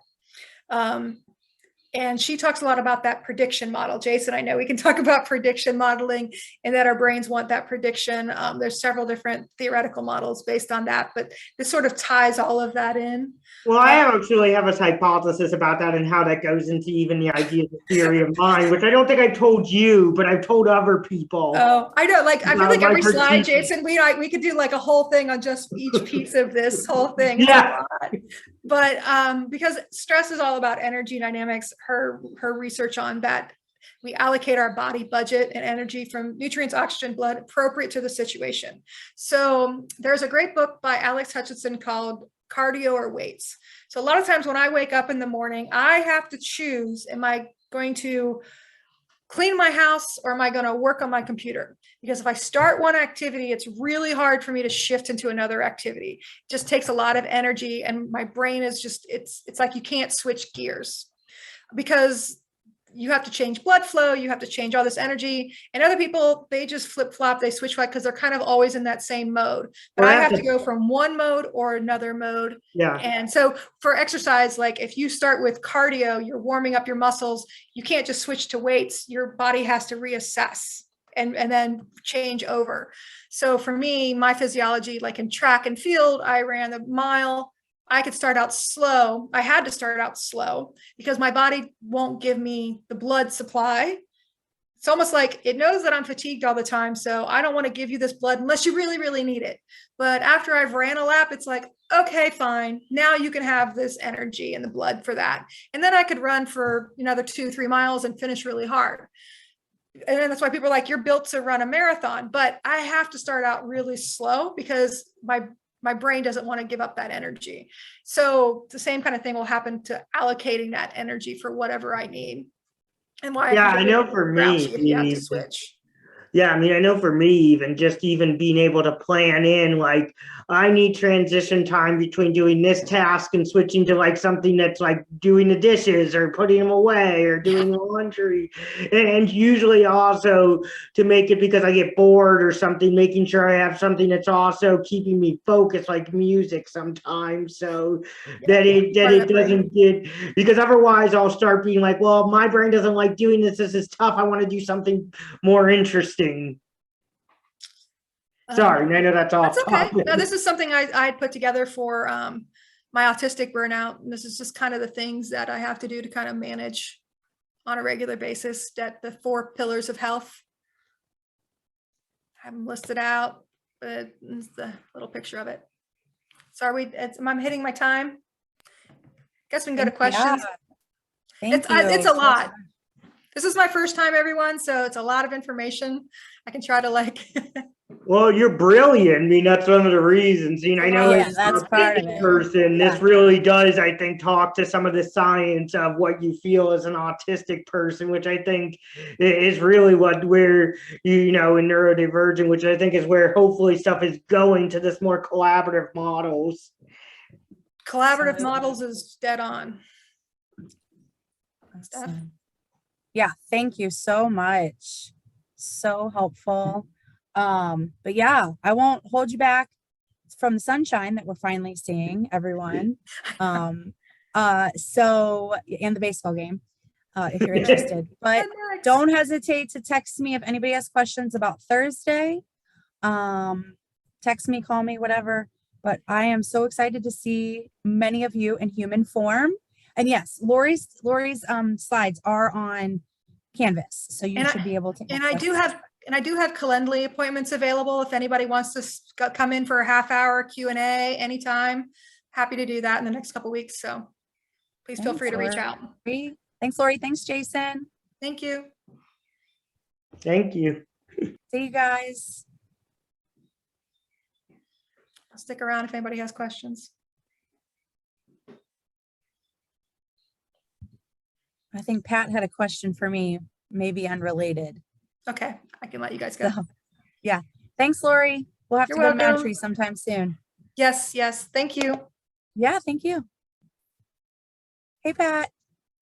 And she talks a lot about that prediction model. Jason, I know we can talk about prediction modeling and that our brains want that prediction. There's several different theoretical models based on that, but this sort of ties all of that in. Well, I actually have a hypothesis about that and how that goes into even the idea of the theory of mind, which I don't think I've told you, but I've told other people. Oh, I know. Like, I feel like my every slide, critique. Jason, we could do like a whole thing on just each piece of this whole thing. It's Yeah. a lot. But because stress is all about energy dynamics, her research on that, we allocate our body budget and energy from nutrients, oxygen, blood, appropriate to the situation. So there's a great book by Alex Hutchinson called Cardio or Weights. So a lot of times when I wake up in the morning, I have to choose, am I going to clean my house or am I going to work on my computer? Because if I start one activity, it's really hard for me to shift into another activity. It just takes a lot of energy, and my brain is just, it's like you can't switch gears, because you have to change blood flow, you have to change all this energy. And other people, they just flip-flop, they switch because they're kind of always in that same mode. But I have to go from one mode or another mode. Yeah. And so for exercise, like if you start with cardio, you're warming up your muscles, you can't just switch to weights. Your body has to reassess and then change over. So for me, my physiology, like in track and field, I ran the mile. I could start out slow. I had to start out slow because my body won't give me the blood supply. It's almost like it knows that I'm fatigued all the time. So I don't want to give you this blood unless you really, really need it. But after I've ran a lap, it's like, okay, fine. Now you can have this energy and the blood for that. And then I could run for another 2-3 miles and finish really hard. And then that's why people are like, you're built to run a marathon. But I have to start out really slow because my brain doesn't want to give up that energy. So the same kind of thing will happen to allocating that energy for whatever I need. And why? Yeah, I know for me, if you have to switch. Yeah, I mean, I know for me, even being able to plan in, like, I need transition time between doing this task and switching to like something that's like doing the dishes or putting them away or doing laundry. And usually also to make it, because I get bored or something, making sure I have something that's also keeping me focused, like music sometimes, so that it doesn't get, because otherwise I'll start being like, well, my brain doesn't like doing this. This is tough. I want to do something more interesting. Sorry, I know that's off. That's okay. No, this is something I put together for my autistic burnout. And this is just kind of the things that I have to do to kind of manage on a regular basis, that the 4 pillars of health. I'm listed out, but it's the little picture of it. So are we, am I hitting my time? Guess we can go to questions. Thank It's you. a lot. This is my first time, everyone, so it's a lot of information. I can try to like. Well, you're brilliant. I mean, that's one of the reasons. I know Yeah, as that's an part of autistic it. person, this really does, I think, talk to some of the science of what you feel as an autistic person, which I think is really what we're, in neurodivergent, which I think is where hopefully stuff is going to this more collaborative models. Collaborative So- models is dead on. Steph? Awesome. Yeah, thank you so much. So helpful. But yeah, I won't hold you back from the sunshine that we're finally seeing, everyone. So and the baseball game, if you're interested. But don't hesitate to text me if anybody has questions about Thursday. Text me, call me, whatever. But I am so excited to see many of you in human form. And yes, Lori's slides are on Canvas, so you should be able to. And I do have Calendly appointments available if anybody wants to come in for a half-hour Q&A anytime. Happy to do that in the next couple of weeks. So please feel free to reach out. Thanks, Lori. Thanks, Jason. Thank you. Thank you. See you guys. I'll stick around if anybody has questions. I think Pat had a question for me, maybe unrelated. Okay, I can let you guys go. So, yeah. Thanks, Lori. We'll have You're to go to Mad welcome. Tree sometime soon. Yes, yes. Thank you. Yeah, thank you. Hey, Pat.